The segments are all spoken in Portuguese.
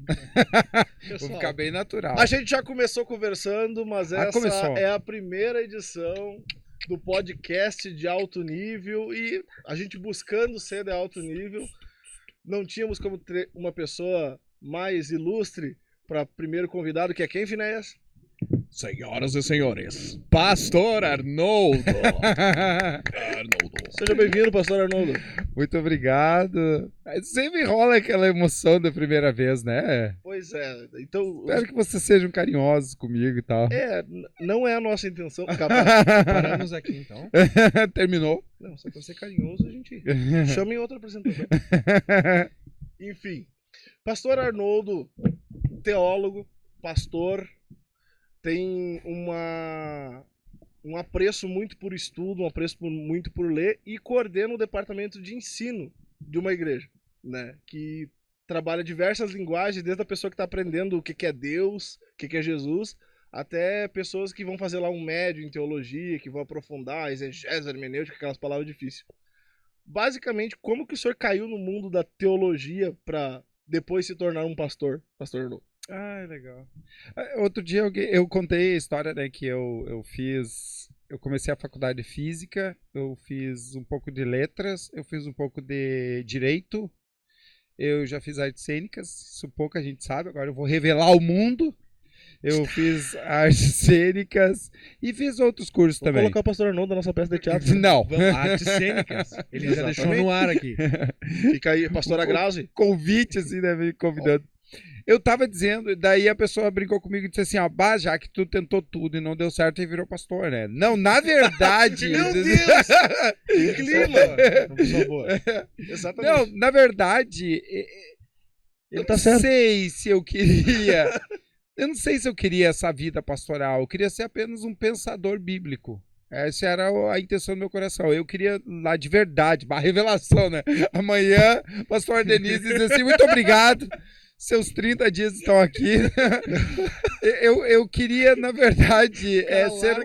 Vou Pessoal, ficar bem natural. a gente já começou conversando, mas essa começou. é a primeira edição do podcast de alto nível e a gente buscando ser de alto nível. Não tínhamos como ter uma pessoa mais ilustre para primeiro convidado, que é quem, Finéias? Senhoras e senhores, Pastor Arnoldo. Seja bem-vindo, pastor Arnoldo. Muito obrigado. Sempre rola aquela emoção da primeira vez, né? Pois é, então... Espero que vocês sejam carinhosos comigo e tal. Não é a nossa intenção. Paramos aqui então. Terminou? Não, só pra ser carinhoso a gente chama em outro apresentador. Enfim, pastor Arnoldo, teólogo, pastor, tem um apreço muito por estudo, um apreço muito por ler e coordena o departamento de ensino de uma igreja, né? Que trabalha diversas linguagens, desde a pessoa que está aprendendo o que é Deus, o que é Jesus, até pessoas que vão fazer lá um médio em teologia, que vão aprofundar, exegese, hermenêutica, aquelas palavras difíceis. Basicamente, como que o senhor caiu no mundo da teologia para depois se tornar um pastor, pastor Arnoldo? Ah, legal. Outro dia eu contei a história, né, que eu comecei a faculdade de física, eu fiz um pouco de letras, eu fiz um pouco de direito, eu já fiz artes cênicas, isso pouca gente sabe, agora eu vou revelar ao mundo. Eu fiz artes cênicas e fiz outros cursos Vou também. colocar o pastor Arnoldo na nossa peça de teatro. Não. Artes cênicas. Ele já deixou no ar aqui. Fica aí, pastora Grazi. Convite, assim, né, me convidando. Eu tava dizendo, daí a pessoa brincou comigo e disse assim, ó, bah, já que tu tentou tudo e não deu certo, e virou pastor, né? Não, na verdade... Meu Deus! Que clima! Uma pessoa boa. Exatamente. Não, na verdade, eu Ele tá não certo. sei se eu queria... Eu não sei se eu queria essa vida pastoral, eu queria ser apenas um pensador bíblico. Essa era a intenção do meu coração. Eu queria lá de verdade, uma revelação, né? Amanhã, pastor Denise diz assim, muito obrigado, seus 30 dias estão aqui. Eu queria, na verdade, ser...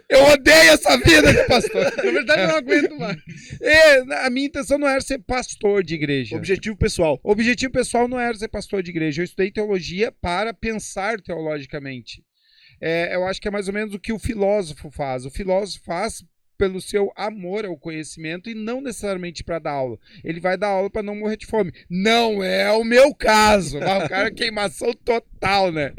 Eu odeio essa vida de pastor. Na verdade, eu não aguento mais. A minha intenção não era ser pastor de igreja. Objetivo pessoal. O objetivo pessoal não era ser pastor de igreja. Eu estudei teologia para pensar teologicamente. Eu acho que é mais ou menos o que o filósofo faz. O filósofo faz pelo seu amor ao conhecimento e não necessariamente para dar aula. Ele vai dar aula para não morrer de fome. Não é o meu caso. O cara queimação total, né?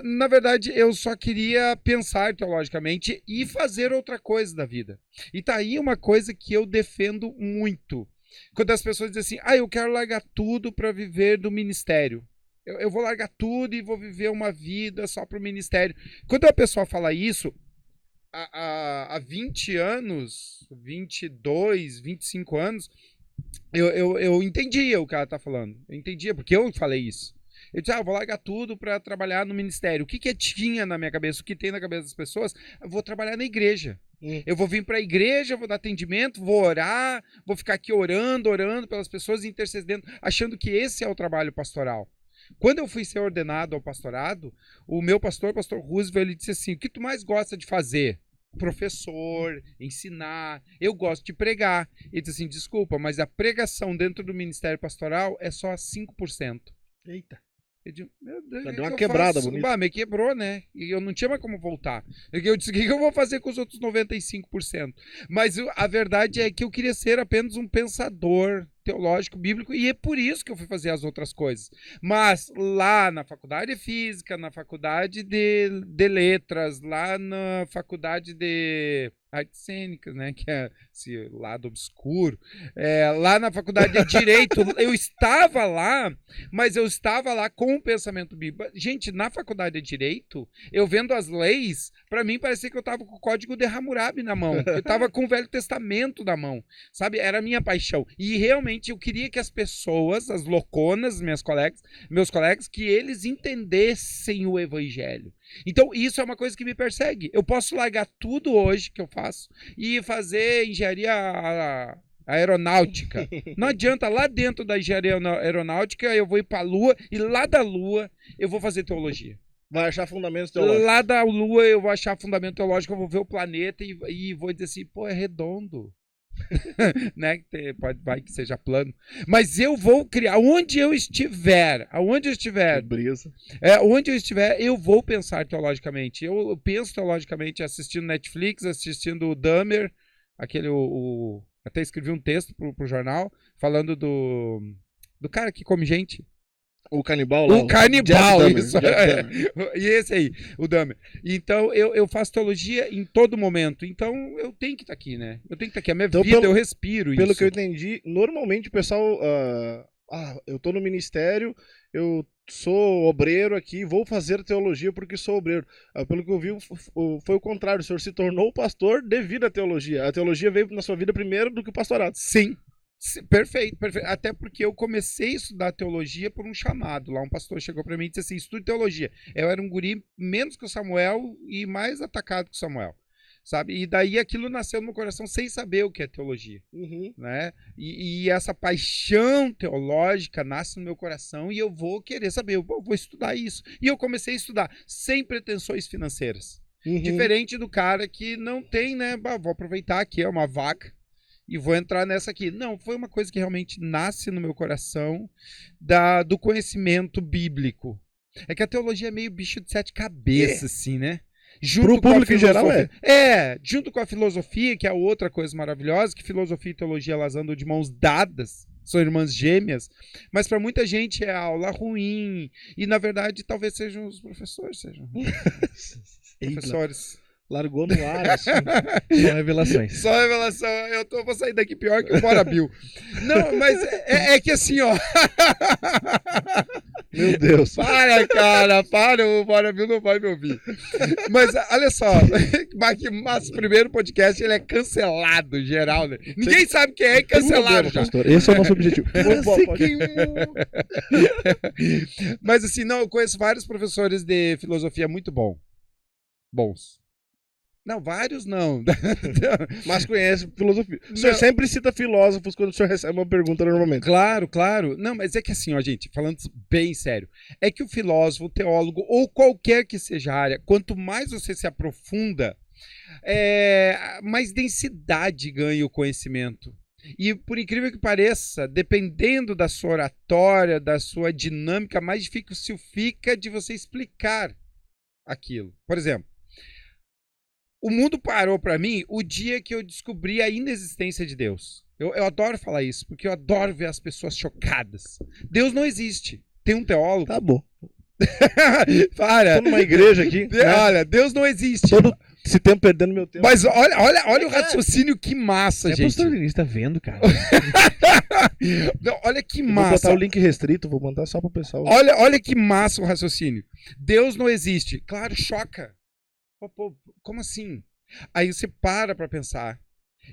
Na verdade, eu só queria pensar teologicamente e fazer outra coisa da vida. E tá aí uma coisa que eu defendo muito. Quando as pessoas dizem assim, eu quero largar tudo para viver do ministério. Eu vou largar tudo e vou viver uma vida só para o ministério. Quando a pessoa fala isso, há 20 anos, 22, 25 anos, eu entendia o que ela tá falando. Eu entendia, porque eu falei isso. Eu disse, eu vou largar tudo para trabalhar no ministério. O que tinha na minha cabeça, o que tem na cabeça das pessoas? Eu vou trabalhar na igreja. Eu vou vir para a igreja, vou dar atendimento, vou orar, vou ficar aqui orando pelas pessoas, intercedendo, achando que esse é o trabalho pastoral. Quando eu fui ser ordenado ao pastorado, o meu pastor Roosevelt, ele disse assim, o que tu mais gosta de fazer? Professor, ensinar, eu gosto de pregar. Ele disse assim, desculpa, mas a pregação dentro do ministério pastoral é só 5%. Eita. Eu digo, meu Deus, Já deu uma quebrada bonita. Me quebrou, né? E eu não tinha mais como voltar. Eu disse, o que eu vou fazer com os outros 95%? Mas a verdade é que eu queria ser apenas um pensador teológico, bíblico, e é por isso que eu fui fazer as outras coisas. Mas lá na faculdade de física, na faculdade de letras, lá na faculdade de artes cênicas, né, que é esse lado obscuro, lá na faculdade de direito, eu estava lá, mas eu estava lá com o pensamento bíblico. Gente, na faculdade de direito, eu vendo as leis, para mim parecia que eu estava com o código de Hammurabi na mão, eu estava com o Velho Testamento na mão, sabe, era a minha paixão, e realmente eu queria que as pessoas, as louconas, meus colegas, que eles entendessem o evangelho. Então, isso é uma coisa que me persegue. Eu posso largar tudo hoje que eu faço e fazer engenharia aeronáutica. Não adianta, lá dentro da engenharia aeronáutica eu vou ir para a Lua e lá da Lua eu vou fazer teologia. Vai achar fundamentos teológicos. Lá da Lua eu vou achar fundamento teológico, eu vou ver o planeta e vou dizer assim, pô, é redondo. Né? Vai que seja plano. Mas eu vou criar, onde eu estiver, Brisa. onde eu estiver, eu vou pensar teologicamente. Eu penso teologicamente assistindo Netflix, assistindo o Dahmer, aquele, até escrevi um texto pro jornal, falando do cara que come gente. O canibal lá. O canibal, Jeff Dahmer, isso. Jeff Dahmer. E esse aí, o Dahmer. Então, eu faço teologia em todo momento. Então, eu tenho que estar aqui, né? Eu tenho que estar aqui. A minha Então, vida, eu respiro Pelo isso. que eu entendi, normalmente o pessoal... eu tô no ministério, eu sou obreiro aqui, vou fazer teologia porque sou obreiro. Pelo que eu vi, foi o contrário. O senhor se tornou pastor devido à teologia. A teologia veio na sua vida primeiro do que o pastorado. Sim. Perfeito, perfeito. Até porque eu comecei a estudar teologia por um chamado. Lá um pastor chegou para mim e disse assim, estude teologia. Eu era um guri menos que o Samuel e mais atacado que o Samuel. Sabe? E daí aquilo nasceu no meu coração sem saber o que é teologia. Uhum. Né? E essa paixão teológica nasce no meu coração e eu vou querer saber, eu vou estudar isso. E eu comecei a estudar sem pretensões financeiras. Uhum. Diferente do cara que não tem, né? Vou aproveitar aqui, é uma vaca. E vou entrar nessa aqui. Não, foi uma coisa que realmente nasce no meu coração do conhecimento bíblico. É que a teologia é meio bicho de 7 cabeças, assim, né? Pro público em geral, junto com a filosofia, que é outra coisa maravilhosa, que filosofia e teologia elas andam de mãos dadas, são irmãs gêmeas, mas para muita gente é aula ruim, e na verdade talvez sejam os professores, professores. Largou no ar, assim. São revelações. Só revelação. Vou sair daqui pior que o Bora Bill. Não, mas é que assim, ó. Meu Deus. Para, o Bora Bill não vai me ouvir. Mas olha só, mas o primeiro podcast ele é cancelado, geral, né? Ninguém sabe quem é cancelado já. Pastor. Esse é o nosso objetivo. Mas assim, não, eu conheço vários professores de filosofia muito bons. Não, vários não. Mas conhece filosofia. O senhor sempre cita filósofos quando o senhor recebe uma pergunta normalmente. Claro, claro. Não, mas é que assim, ó, gente, falando bem sério, é que o filósofo, o teólogo, ou qualquer que seja a área, quanto mais você se aprofunda, mais densidade ganha o conhecimento. E por incrível que pareça, dependendo da sua oratória, da sua dinâmica, mais difícil fica de você explicar aquilo. Por exemplo, o mundo parou para mim o dia que eu descobri a inexistência de Deus. Eu adoro falar isso, porque eu adoro ver as pessoas chocadas. Deus não existe. Tem um teólogo... Tá bom. Para. Tô numa igreja aqui. Olha, Deus não existe. Todo esse tempo perdendo meu tempo. Mas olha o raciocínio, que massa, gente. Pastor Denis tá vendo, cara. Não, olha que Vou massa. botar o link restrito, vou mandar só pro pessoal. Olha que massa o raciocínio. Deus não existe. Claro, choca. Pô, como assim? Aí você para pensar.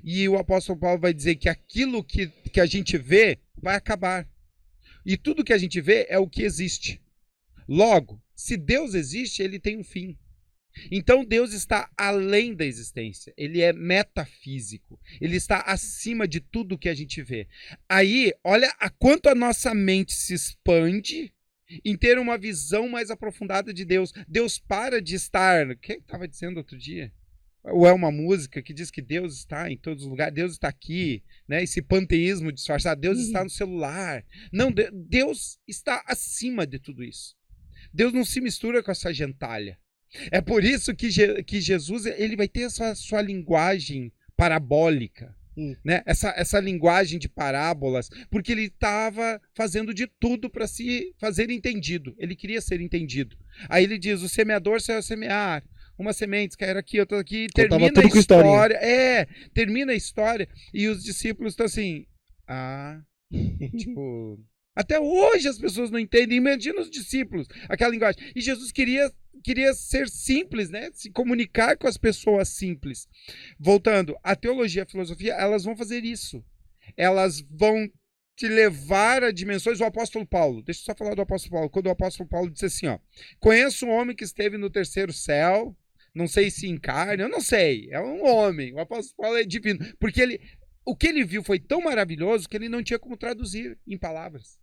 E o apóstolo Paulo vai dizer que aquilo que a gente vê vai acabar. E tudo que a gente vê é o que existe. Logo, se Deus existe, ele tem um fim. Então Deus está além da existência. Ele é metafísico. Ele está acima de tudo que a gente vê. Aí, olha a quanto a nossa mente se expande em ter uma visão mais aprofundada de Deus. Deus para de estar... O que estava dizendo outro dia? Ou é uma música que diz que Deus está em todos os lugares, Deus está aqui, né? Esse panteísmo disfarçado, Deus está no celular. Não, Deus está acima de tudo isso. Deus não se mistura com essa gentalha. É por isso que Jesus ele vai ter essa sua linguagem parabólica. Né? Essa linguagem de parábolas, porque ele estava fazendo de tudo para se fazer entendido. Ele queria ser entendido. Aí ele diz: o semeador saiu a semear, uma semente caiu aqui, outra aqui, termina a história. Termina a história e os discípulos estão assim, tipo, até hoje as pessoas não entendem. Imagina os discípulos, aquela linguagem. E Jesus queria ser simples, né? Se comunicar com as pessoas simples. Voltando, a teologia e a filosofia, elas vão fazer isso. Elas vão te levar a dimensões. O apóstolo Paulo, deixa eu só falar do apóstolo Paulo. Quando o apóstolo Paulo disse assim, ó: conheço um homem que esteve no terceiro céu, não sei se encarna, eu não sei, é um homem. O apóstolo Paulo é divino, porque o que ele viu foi tão maravilhoso que ele não tinha como traduzir em palavras.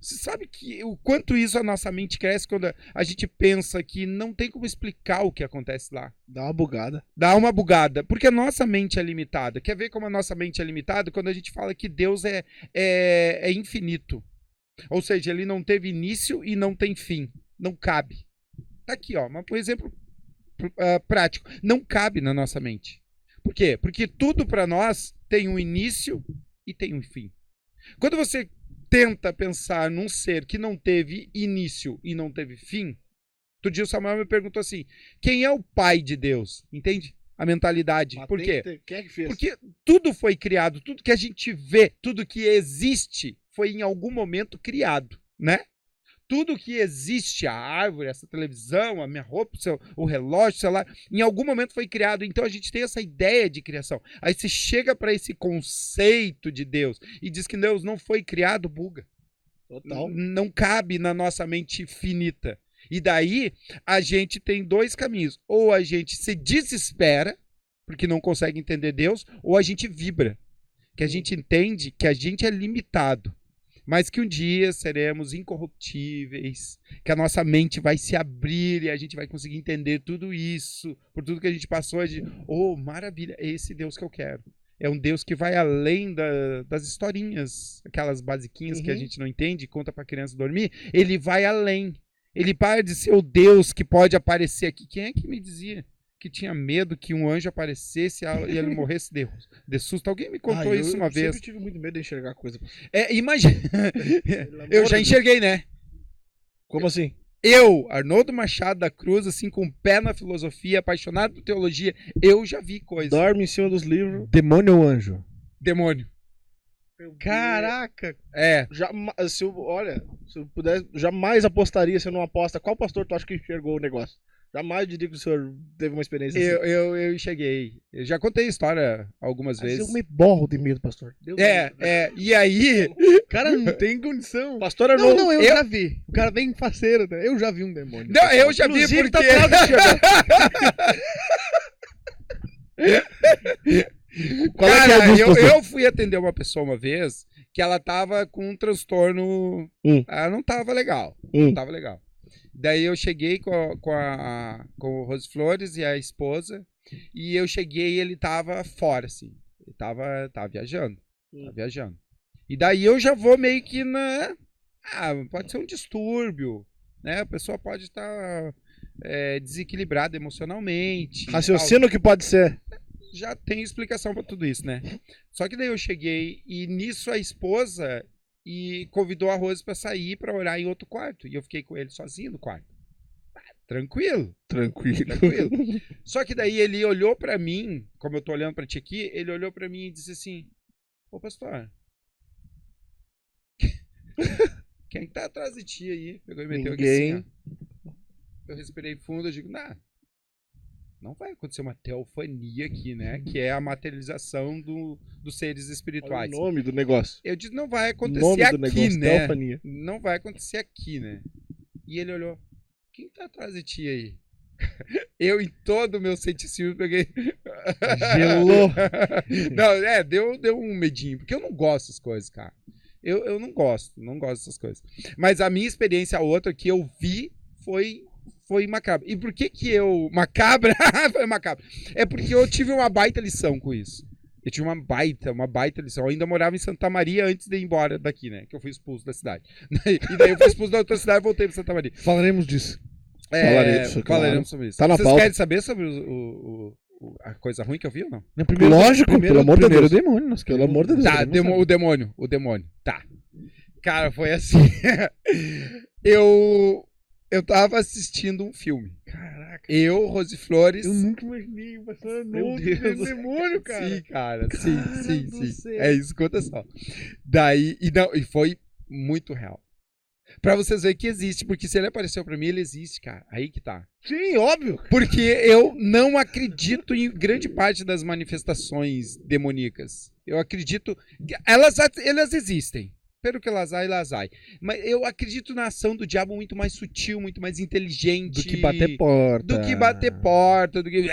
Você sabe que o quanto isso a nossa mente cresce quando a gente pensa que não tem como explicar o que acontece lá. Dá uma bugada. Dá uma bugada, porque a nossa mente é limitada. Quer ver como a nossa mente é limitada? Quando a gente fala que Deus é infinito. Ou seja, ele não teve início e não tem fim. Não cabe. Tá aqui, ó, um exemplo prático. Não cabe na nossa mente. Por quê? Porque tudo para nós tem um início e tem um fim. Quando você tenta pensar num ser que não teve início e não teve fim, outro dia o Samuel me perguntou assim, quem é o pai de Deus? Entende? A mentalidade. Mas Por quê? Quem é que fez? Porque tudo foi criado, tudo que a gente vê, tudo que existe foi em algum momento criado, né? Tudo que existe, a árvore, essa televisão, a minha roupa, o relógio, o celular, em algum momento foi criado. Então a gente tem essa ideia de criação. Aí você chega para esse conceito de Deus e diz que Deus não foi criado, buga. Total. Não cabe na nossa mente finita. E daí a gente tem dois caminhos. Ou a gente se desespera, porque não consegue entender Deus, ou a gente vibra. Que a gente entende que a gente é limitado. Mas que um dia seremos incorruptíveis, que a nossa mente vai se abrir e a gente vai conseguir entender tudo isso, por tudo que a gente passou, oh, maravilha, é esse Deus que eu quero. É um Deus que vai além das historinhas, aquelas basiquinhas que a gente não entende, conta pra criança dormir, ele vai além. Ele para de ser o Deus que pode aparecer aqui. Quem é que me dizia que tinha medo que um anjo aparecesse e ele morresse de susto? Alguém me contou isso uma vez. Eu sempre tive muito medo de enxergar coisa. Imagina. Eu já enxerguei, né? Como assim? Eu, Arnoldo Machado da Cruz, assim, com o pé na filosofia, apaixonado por teologia, eu já vi coisas. Dorme em cima dos livros. Demônio ou anjo? Demônio. Caraca! Se eu pudesse, jamais apostaria, se eu não aposta. Qual pastor tu acha que enxergou o negócio? Jamais diria que o senhor teve uma experiência assim. Eu enxerguei. Eu já contei a história algumas vezes. Eu me borro de medo, pastor. Deus e aí... Cara, não tem condição. Pastor Arnoldo. Não, eu já vi. O cara bem faceiro, né? Eu já vi um demônio. Não, eu já vi Inclusive, porque... tá atrás Cara, eu fui atender uma pessoa uma vez que ela tava com um transtorno... Ela não tava legal. Não tava legal. Daí eu cheguei com o Rose Flores e a esposa, e eu cheguei e ele tava fora, assim. Ele tava viajando. Tava viajando. E daí eu já vou meio que na... pode ser um distúrbio, né? A pessoa pode estar desequilibrada emocionalmente. Raciocínio que pode ser. Já tem explicação pra tudo isso, né? Só que daí eu cheguei e nisso a esposa... E convidou a Rose pra sair pra orar em outro quarto. E eu fiquei com ele sozinho no quarto. Tranquilo. Só que daí ele olhou pra mim, como eu tô olhando pra ti aqui, ele olhou pra mim e disse assim, ô pastor, quem tá atrás de ti aí? Pegou e meteu aqui assim, ó. Eu respirei fundo, eu digo, não vai acontecer uma teofania aqui, né? Que é a materialização dos seres espirituais. Olha o nome do negócio. Eu disse, não vai acontecer aqui, negócio, né? teofania. Não vai acontecer aqui, né? E ele olhou, quem tá atrás de ti aí? Eu, em todo o meu ceticismo, peguei... Gelou. Não, deu um medinho, porque eu não gosto dessas coisas, cara. Eu não gosto dessas coisas. Mas a minha experiência, a outra que eu vi, foi macabra. E por que eu... Macabra? Foi macabra. É porque eu tive uma baita lição com isso. Eu tive uma baita lição. Eu ainda morava em Santa Maria antes de ir embora daqui, né? Que eu fui expulso da cidade. E daí eu fui expulso da outra cidade e voltei pra Santa Maria. Falaremos disso. Falaremos sobre isso. Tá na Vocês pauta. querem saber sobre a coisa ruim que eu vi ou não? Lógico, pelo amor de Deus. Demônio, Pelo amor de Deus. Tá, o demônio. Tá. Cara, foi assim. Eu tava assistindo um filme. Caraca. Eu, Rose Flores... Eu nunca imaginei o pastor Meu Arnoldo Deus. de demônio, cara. Sim, cara. Cara Sim. do céu. É isso, conta só. Daí... E foi muito real. Pra vocês verem que existe. Porque se ele apareceu pra mim, ele existe, cara. Aí que tá. Sim, óbvio. Porque eu não acredito em grande parte das manifestações demoníacas. Eu acredito... Elas existem. Pelo que elas ai. Mas eu acredito na ação do diabo muito mais sutil, muito mais inteligente. Do que bater porta. Do que bater porta, do que...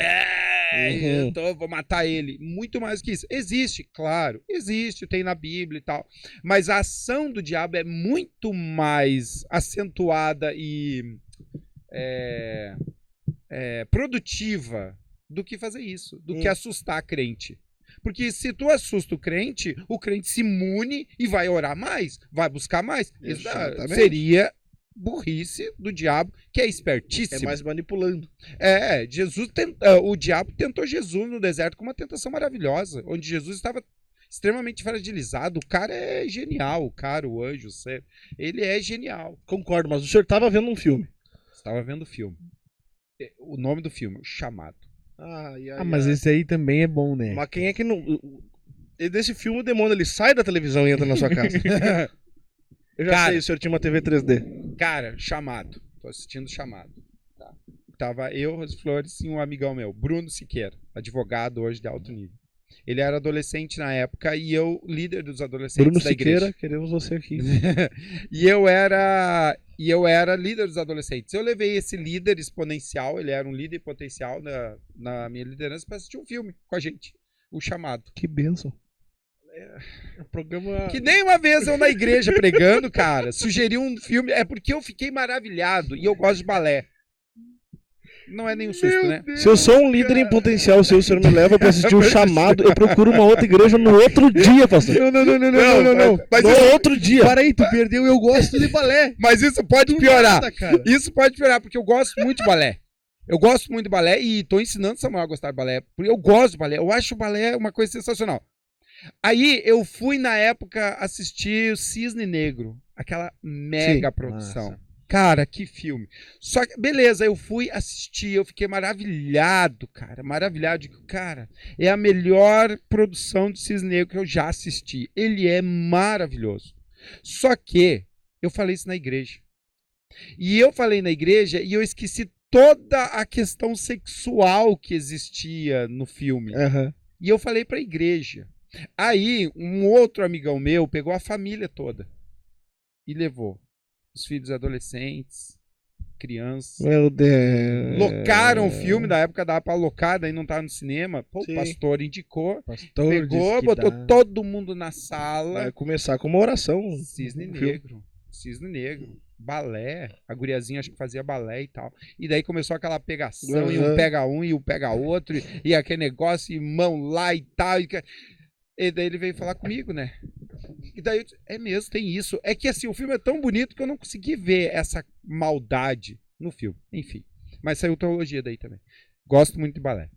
vou matar ele. Muito mais que isso. Existe, claro, existe, tem na Bíblia e tal. Mas a ação do diabo é muito mais acentuada e produtiva do que fazer isso, do que assustar a crente. Porque se tu assusta o crente se imune e vai orar mais, vai buscar mais. Isso seria burrice do diabo, que é espertíssimo. É mais manipulando. O diabo tentou Jesus no deserto com uma tentação maravilhosa, onde Jesus estava extremamente fragilizado. O cara é genial, o anjo, ele é genial. Concordo, mas o senhor estava vendo um filme. Estava vendo o filme. O nome do filme, O Chamado. Mas esse aí também é bom, né? Mas quem é que não... Desse filme, o demônio, ele sai da televisão e entra na sua casa. Eu já sei, o senhor tinha uma TV 3D. Cara, Chamado. Tô assistindo Chamado. Tá. Tava eu, Rose Flores e um amigão meu, Bruno Siqueira, advogado hoje de alto nível. Ele era adolescente na época e eu, líder dos adolescentes Bruno da igreja. Siqueira, queremos você aqui. E eu era líder dos adolescentes. Eu levei esse líder exponencial, ele era um líder potencial na minha liderança, para assistir um filme com a gente, O Chamado. Que bênção. O programa... Que nem uma vez eu na igreja pregando, cara, sugeri um filme, é porque eu fiquei maravilhado e eu gosto de balé. Não é nenhum susto, né? Se eu sou um líder em potencial, se o senhor me leva pra assistir O Chamado, eu procuro uma outra igreja no outro dia, pastor. Não. Mas no isso, outro dia. Para aí, tu perdeu, eu gosto de balé. mas isso pode piorar. Nada, cara. Isso pode piorar, porque eu gosto muito de balé. Eu gosto muito de balé e tô ensinando o Samuel a gostar de balé. Porque eu gosto de balé. Eu acho o balé uma coisa sensacional. Aí eu fui, na época, assistir o Cisne Negro. Aquela mega produção. Massa. Cara, que filme. Só que, beleza, eu fui assistir, eu fiquei maravilhado, cara. Maravilhado. Cara, é a melhor produção de Cisne Negro que eu já assisti. Ele é maravilhoso. Só que eu falei isso na igreja. E eu falei na igreja e eu esqueci toda a questão sexual que existia no filme. E eu falei pra igreja. Aí, um outro amigão meu pegou a família toda e levou. Os filhos adolescentes, crianças. Meu Deus. Locaram o filme, da época dava pra alocar, daí não tava no cinema. Pô, o pastor indicou, pegou, botou todo mundo na sala. Vai começar com uma oração. Cisne Negro, balé, a guriazinha acho que fazia balé e tal. E daí começou aquela pegação, e um pega um e um pega outro, e aquele negócio, e mão lá e tal. E daí ele veio falar comigo, né? E daí eu disse, é mesmo, tem isso. É que assim, o filme é tão bonito que eu não consegui ver essa maldade no filme. Enfim. Mas saiu teologia daí também. Gosto muito de balé.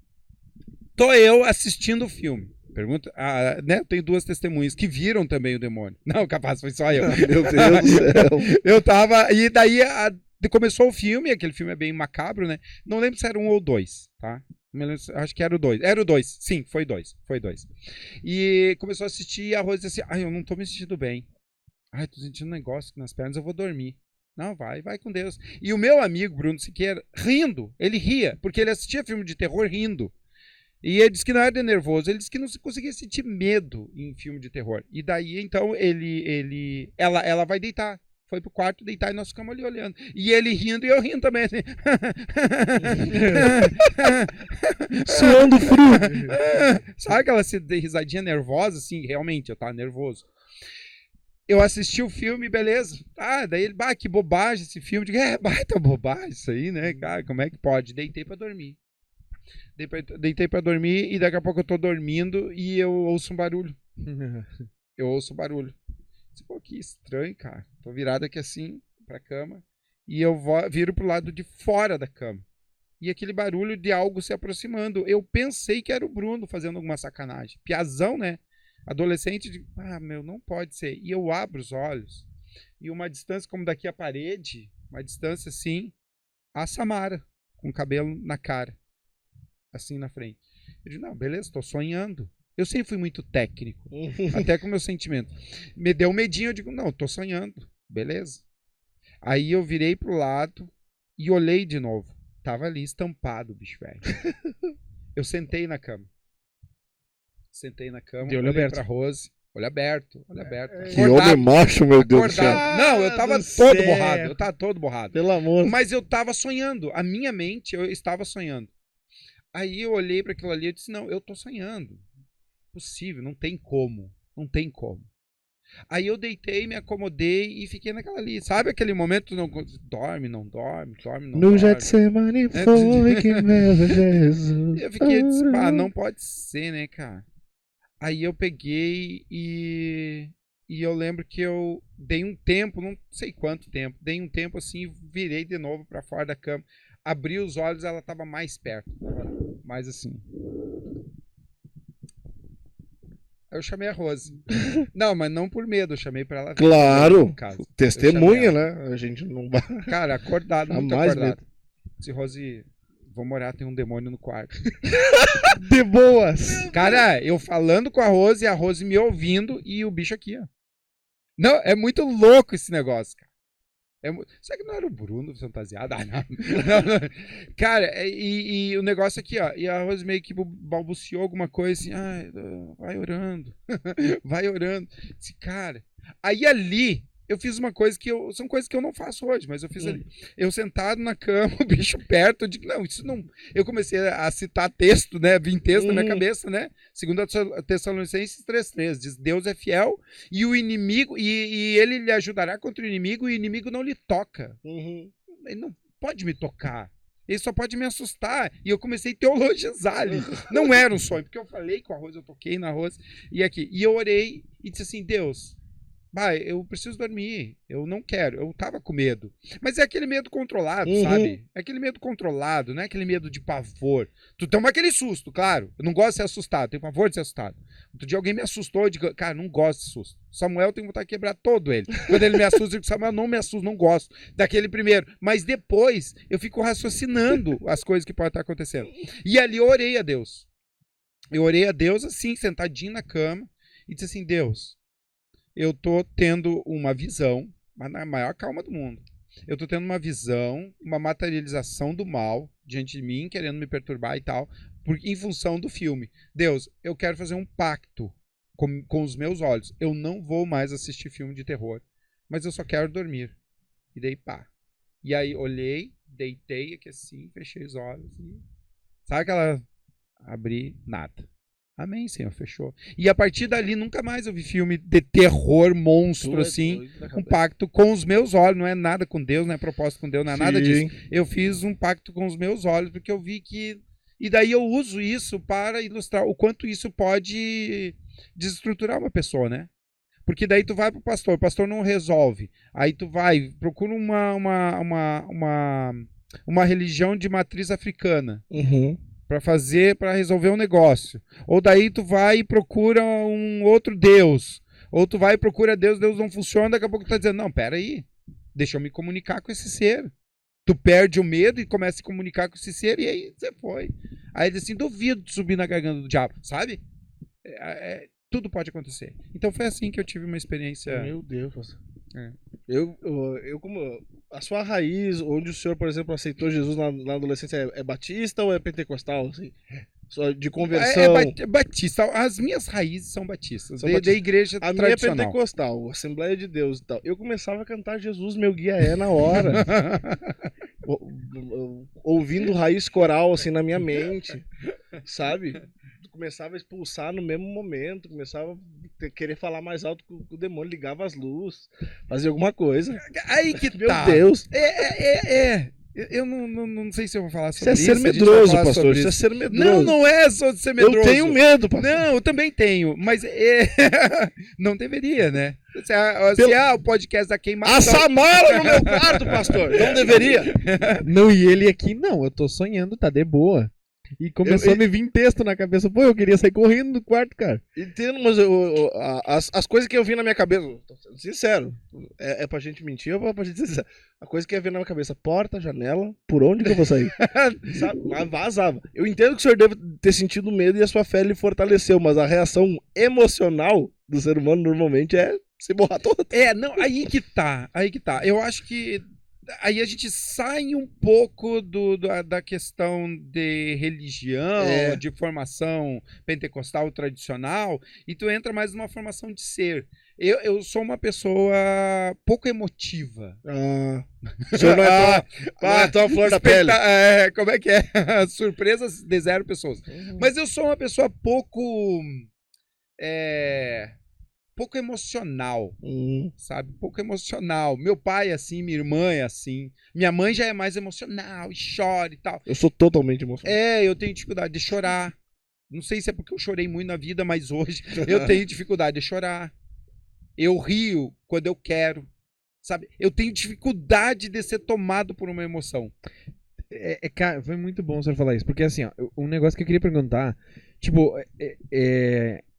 Tô eu assistindo o filme. Pergunta, né? Tem duas testemunhas que viram também o demônio. Não, capaz, foi só eu. Meu Deus do céu. Eu tava. E daí começou o filme, aquele filme é bem macabro, né? Não lembro se era 1 ou 2, tá? Acho que era o 2. Era o 2. Sim, foi 2. Foi 2. E começou a assistir e a Rose disse assim: eu não tô me sentindo bem. Tô sentindo um negócio nas pernas, eu vou dormir. Não, vai com Deus. E o meu amigo, Bruno Siqueira, rindo. Ele ria, porque ele assistia filme de terror rindo. E ele disse que não era de nervoso, ele disse que não conseguia sentir medo em filme de terror. E daí, então, ela vai deitar. Foi pro quarto deitar e nós ficamos ali olhando. E ele rindo e eu rindo também, assim. Suando frio. Sabe aquela risadinha nervosa, assim? Realmente, eu tava nervoso. Eu assisti o filme, beleza. Daí ele, que bobagem esse filme. Eu digo, baita bobagem isso aí, né, cara? Como é que pode? Deitei pra dormir. Deitei pra dormir e daqui a pouco eu tô dormindo e eu ouço um barulho. Pô, que estranho, cara. Tô virado aqui assim, pra cama, e eu viro pro lado de fora da cama. E aquele barulho de algo se aproximando. Eu pensei que era o Bruno fazendo alguma sacanagem. Piazão, né? Adolescente, não pode ser. E eu abro os olhos, e uma distância como daqui à parede, uma distância assim, a Samara, com o cabelo na cara, assim na frente. Eu digo, não, beleza, tô sonhando. Eu sempre fui muito técnico, até com o meu sentimento. Me deu um medinho, eu digo, não, tô sonhando, beleza. Aí eu virei pro lado e olhei de novo. Tava ali estampado, bicho velho. Eu sentei na cama. De olho aberto. Pra Rose. Olho aberto. Que homem macho, meu Deus do céu. Não, eu tava todo borrado. Pelo amor. Mas eu tava sonhando. A minha mente, eu estava sonhando. Aí eu olhei para aquilo ali e disse, não, eu tô sonhando. Possível, não tem como. Não tem como. Aí eu deitei, me acomodei e fiquei naquela ali. Sabe aquele momento, não dorme, não dorme, dorme, não No dorme. Getsemane foi que meu Jesus. Eu fiquei, disse, não pode ser, né, cara? Aí eu peguei e eu lembro que eu dei um tempo, não sei quanto tempo, dei um tempo assim, virei de novo pra fora da cama, abri os olhos, ela tava mais perto, mais assim. Aí eu chamei a Rose. Não, mas não por medo, eu chamei pra ela. Claro, no caso. testemunha, né? A gente não vai. Cara, acordado, muito Jamais acordado. Disse, Rose, vou morar, tem um demônio no quarto. De boas. Cara, eu falando com a Rose me ouvindo e o bicho aqui, ó. Não, é muito louco esse negócio, cara. Será que não era o Bruno fantasiado? Ah, não. Não. Cara, e o negócio aqui, ó. E a Rose meio que balbuciou alguma coisa assim. Vai orando. Vai orando. Disse, cara. Aí ali, eu fiz uma coisa que são coisas que eu não faço hoje, mas eu fiz ali. Eu sentado na cama, o bicho perto, eu digo, não, isso não. Eu comecei a citar texto, né? Vim texto na minha cabeça, né? 2 Tessalonicenses 3:3. Diz, Deus é fiel e o inimigo, e ele lhe ajudará contra o inimigo, e o inimigo não lhe toca. Ele não pode me tocar. Ele só pode me assustar. E eu comecei a teologizar ali. Não era um sonho, porque eu falei com a Rose, eu toquei na Rose, e aqui. E eu orei e disse assim, Deus, eu preciso dormir, eu não quero, eu tava com medo. Mas é aquele medo controlado, sabe? É aquele medo controlado, não é aquele medo de pavor. Tu toma aquele susto, claro. Eu não gosto de ser assustado, tenho pavor de ser assustado. Outro dia alguém me assustou, eu digo, cara, não gosto de susto. Samuel tem vontade de quebrar todo ele. Quando ele me assusta, eu digo, Samuel, não me assusta, não gosto daquele primeiro. Mas depois, eu fico raciocinando as coisas que podem estar acontecendo. E ali eu orei a Deus. Eu orei a Deus assim, sentadinho na cama, e disse assim, Deus, eu tô tendo uma visão, mas na maior calma do mundo. Eu tô tendo uma visão, uma materialização do mal diante de mim, querendo me perturbar e tal, em função do filme. Deus, eu quero fazer um pacto com os meus olhos. Eu não vou mais assistir filme de terror, mas eu só quero dormir. E daí, pá. E aí, olhei, deitei aqui assim, fechei os olhos e... Sabe aquela... Abri, nada. Amém, Senhor, fechou. E a partir dali, nunca mais eu vi filme de terror, monstro, assim, um pacto com os meus olhos, não é nada com Deus, não é propósito com Deus, não é nada disso. Eu fiz um pacto com os meus olhos, porque eu vi que... E daí eu uso isso para ilustrar o quanto isso pode desestruturar uma pessoa, né? Porque daí tu vai pro pastor, o pastor não resolve. Aí tu vai, procura uma religião de matriz africana. Para resolver um negócio. Ou daí tu vai e procura um outro Deus. Ou tu vai e procura Deus, Deus não funciona, daqui a pouco tu tá dizendo, não, pera aí, deixa eu me comunicar com esse ser. Tu perde o medo e começa a se comunicar com esse ser e aí você foi. Aí diz assim, duvido de subir na garganta do diabo, sabe? Tudo pode acontecer. Então foi assim que eu tive uma experiência... Meu Deus. Eu como... A sua raiz, onde o senhor, por exemplo, aceitou Jesus na adolescência, é batista ou é pentecostal? Assim? Só de conversão? É batista. As minhas raízes são batistas. Da igreja tradicional. A minha é pentecostal, Assembleia de Deus e tal. Eu começava a cantar Jesus, meu guia na hora. Ouvindo raiz coral, assim, na minha mente. Sabe? Começava a expulsar no mesmo momento, começava a querer falar mais alto que o demônio, ligava as luzes, fazia alguma coisa. Aí que Meu Deus. Eu não sei se eu vou falar sobre isso. Isso é ser medroso, pastor. Isso é ser medroso. Não é só de ser medroso. Eu tenho medo, pastor. Não, eu também tenho, mas não deveria, né? Se o podcast da queimação... A Samara no meu quarto, pastor. Não deveria. Não, e ele aqui, não. Eu tô sonhando, tá de boa. E começou a me vir texto na cabeça. Pô, eu queria sair correndo do quarto, cara. Entendo, mas as coisas que eu vi na minha cabeça, sincero, é pra gente mentir ou pra gente ser sincero? A coisa que eu vi na minha cabeça, porta, janela, por onde que eu vou sair? Sabe? Mas vazava. Eu entendo que o senhor deve ter sentido medo e a sua fé lhe fortaleceu, mas a reação emocional do ser humano normalmente é se borrar todo. Não, aí que tá. Eu acho que aí a gente sai um pouco da questão de religião, de formação pentecostal tradicional, e tu entra mais numa formação de ser. Eu sou uma pessoa pouco emotiva. O senhor não é tão flor da pele. Como é que é? Surpresas de 0 pessoas. Mas eu sou uma pessoa pouco emocional, sabe? Pouco emocional. Meu pai é assim, minha irmã é assim. Minha mãe já é mais emocional e chora e tal. Eu sou totalmente emocional. Eu tenho dificuldade de chorar. Não sei se é porque eu chorei muito na vida, mas hoje eu tenho dificuldade de chorar. Eu rio quando eu quero, sabe? Eu tenho dificuldade de ser tomado por uma emoção. Cara, foi muito bom você falar isso, porque assim, ó, um negócio que eu queria perguntar, tipo,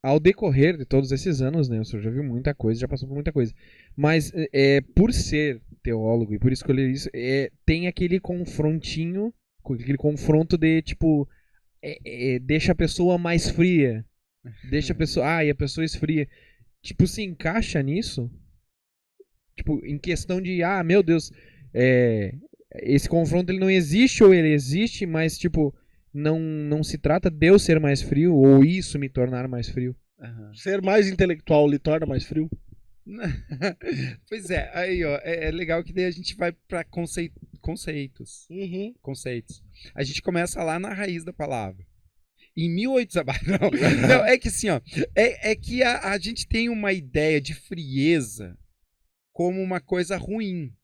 ao decorrer de todos esses anos, né, o senhor já viu muita coisa, já passou por muita coisa, mas por ser teólogo e por escolher isso, tem aquele confrontinho, aquele confronto de, tipo, deixa a pessoa mais fria, deixa a pessoa, e a pessoa esfria. Tipo, se encaixa nisso? Tipo, em questão de, meu Deus, esse confronto ele não existe ou ele existe, mas, tipo, não se trata de eu ser mais frio ou isso me tornar mais frio. Ser mais intelectual lhe torna mais frio? Pois é, aí, ó, é legal que daí a gente vai para conceitos. Conceitos. A gente começa lá na raiz da palavra. Em 1800... Não, é que assim, ó, é que a gente tem uma ideia de frieza como uma coisa ruim.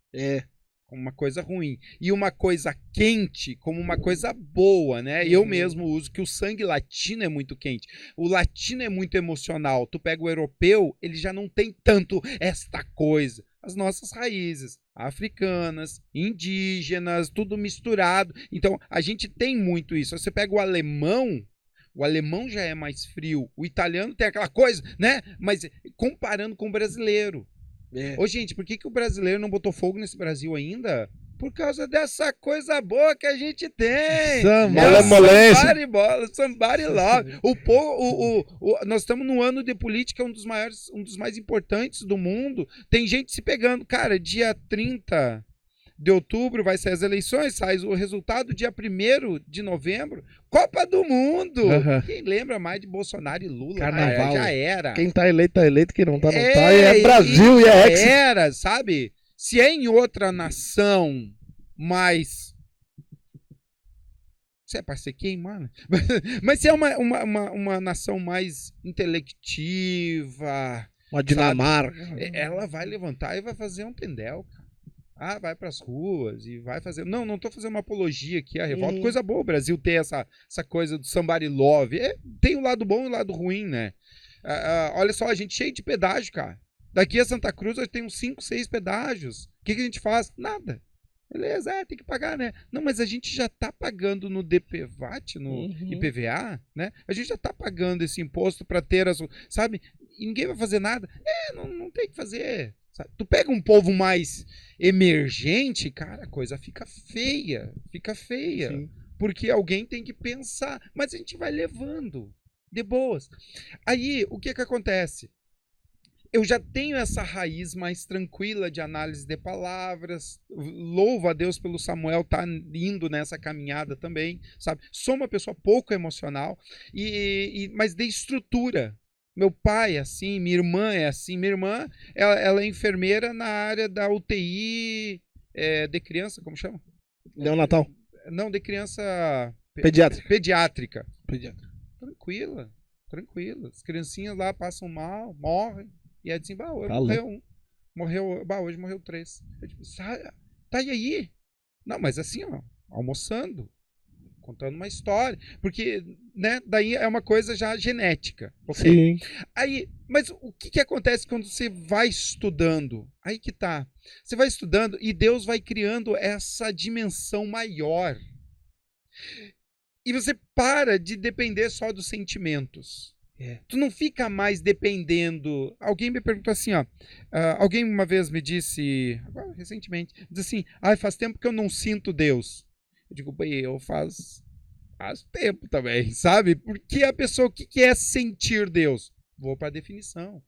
Como uma coisa ruim. E uma coisa quente como uma coisa boa, né? Eu mesmo uso que o sangue latino é muito quente. O latino é muito emocional. Tu pega o europeu, ele já não tem tanto esta coisa. As nossas raízes africanas, indígenas, tudo misturado. Então, a gente tem muito isso. Você pega o alemão já é mais frio. O italiano tem aquela coisa, né? Mas comparando com o brasileiro. Ô, gente, por que o brasileiro não botou fogo nesse Brasil ainda? Por causa dessa coisa boa que a gente tem. Somebody love. Nós estamos no ano de política, um dos mais importantes do mundo. Tem gente se pegando. Cara, dia 30 de outubro vai ser as eleições, sai o resultado dia 1º de novembro, Copa do Mundo. Quem lembra mais de Bolsonaro e Lula? Carnaval. Já era. Quem tá eleito, quem não tá, não tá. E é Brasil e é ex. Era, sabe? Se é em outra nação, mas... Você é pra ser quem, mano? Mas se é uma nação mais intelectiva... Uma Dinamarca. Ela vai levantar e vai fazer um tendel, cara. Vai pras ruas e vai fazer... Não tô fazendo uma apologia aqui à revolta. Coisa boa o Brasil ter essa coisa do somebody love. Tem o lado bom e o lado ruim, né? Olha só, a gente cheio de pedágio, cara. Daqui a Santa Cruz tem uns 5, 6 pedágios. O que a gente faz? Nada. Beleza, tem que pagar, né? Não, mas a gente já tá pagando no DPVAT, no IPVA, né? A gente já tá pagando esse imposto para ter as... Sabe? E ninguém vai fazer nada. Não tem que fazer... Sabe? Tu pega um povo mais emergente, cara, a coisa fica feia. Sim. Porque alguém tem que pensar. Mas a gente vai levando de boas. Aí, o que acontece? Eu já tenho essa raiz mais tranquila de análise de palavras. Louvo a Deus pelo Samuel estar indo nessa caminhada também, sabe? Sou uma pessoa pouco emocional, mas de estrutura. Meu pai é assim, minha irmã é assim. Minha irmã, ela é enfermeira na área da UTI de criança, como chama? Neonatal. Não, de criança... Pediátrica. Tranquila. As criancinhas lá passam mal, morrem. E é assim, hoje morreu 3. Eu digo, tá aí? Não, mas assim, ó, almoçando, contando uma história. Porque, né, daí é uma coisa já genética. Okay? Sim. Aí, mas o que acontece quando você vai estudando? Aí que tá. Você vai estudando e Deus vai criando essa dimensão maior. E você para de depender só dos sentimentos. Tu não fica mais dependendo. Alguém me perguntou assim, ó. Alguém uma vez me disse, agora recentemente, diz assim: faz tempo que eu não sinto Deus. Eu digo, eu faz tempo também, sabe? Porque a pessoa, o que é sentir Deus? Vou para a definição.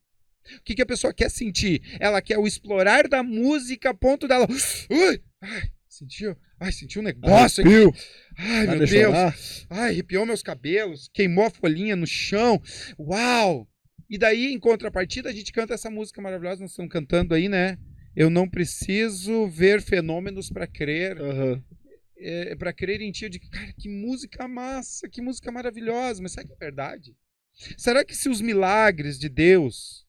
O que a pessoa quer sentir? Ela quer o explorar da música a ponto dela... Ui, ai, sentiu? Ai, sentiu um negócio Arrepio. aqui. Ai, meu de Deus. chorar. Ai, arrepiou meus cabelos. Queimou a folhinha no chão. Uau! E daí, em contrapartida, a gente canta essa música maravilhosa. Nós estamos cantando aí, né? Eu não preciso ver fenômenos para crer. Aham. Para crer em ti. Eu digo, cara, que música massa, que música maravilhosa. Mas será que é verdade? Será que se os milagres de Deus...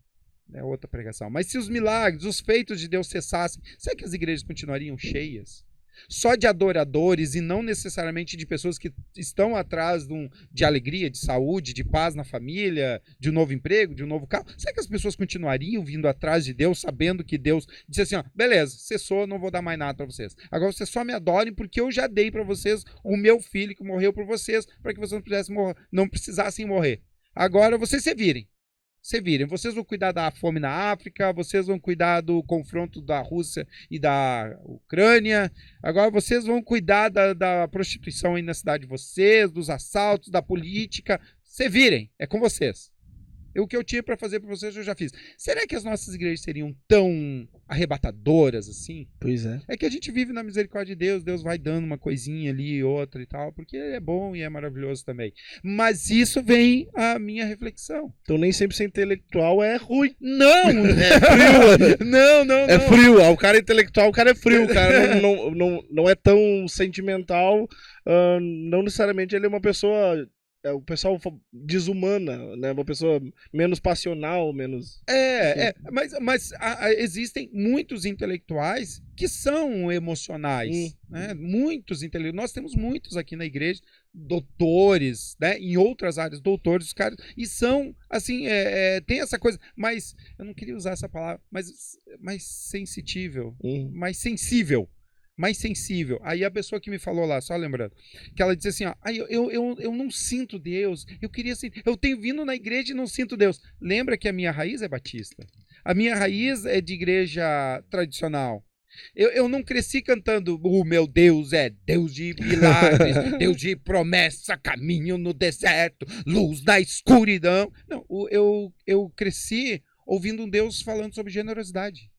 É outra pregação. Mas se os milagres, os feitos de Deus cessassem, será que as igrejas continuariam cheias? Só de adoradores e não necessariamente de pessoas que estão atrás de alegria, de saúde, de paz na família, de um novo emprego, de um novo carro? Será que as pessoas continuariam vindo atrás de Deus, sabendo que Deus disse assim, ó, beleza, cessou, não vou dar mais nada para vocês. Agora vocês só me adorem porque eu já dei para vocês o meu filho que morreu por vocês, para que vocês não precisassem morrer. Agora vocês se virem. Vocês vão cuidar da fome na África, vocês vão cuidar do confronto da Rússia e da Ucrânia, agora vocês vão cuidar da prostituição aí na cidade de vocês, dos assaltos, da política, se virem, é com vocês. O que eu tinha para fazer para vocês eu já fiz. Será que as nossas igrejas seriam tão arrebatadoras assim? Pois é. É que a gente vive na misericórdia de Deus, Deus vai dando uma coisinha ali e outra e tal, porque é bom e é maravilhoso também. Mas isso vem a minha reflexão. Então nem sempre ser intelectual é ruim. Não! É frio. Não. É frio. O cara é intelectual, o cara é frio. O cara não é tão sentimental. Não necessariamente ele é uma pessoa... o pessoal desumana, né? Uma pessoa menos passional, menos... Mas existem muitos intelectuais que são emocionais, né? Muitos intelectuais. Nós temos muitos aqui na igreja, doutores, né? Em outras áreas, doutores, os caras, e são, assim, tem essa coisa, mas, eu não queria usar essa palavra, mas mais sensitível, mais sensível. Mais sensível. Aí a pessoa que me falou lá, só lembrando, que ela disse assim, ó, eu não sinto Deus, eu tenho vindo na igreja e não sinto Deus. Lembra que a minha raiz é batista. A minha raiz é de igreja tradicional. Eu não cresci cantando, o meu Deus é Deus de milagres, Deus de promessa, caminho no deserto, luz na escuridão. Não, eu cresci ouvindo um Deus falando sobre generosidade.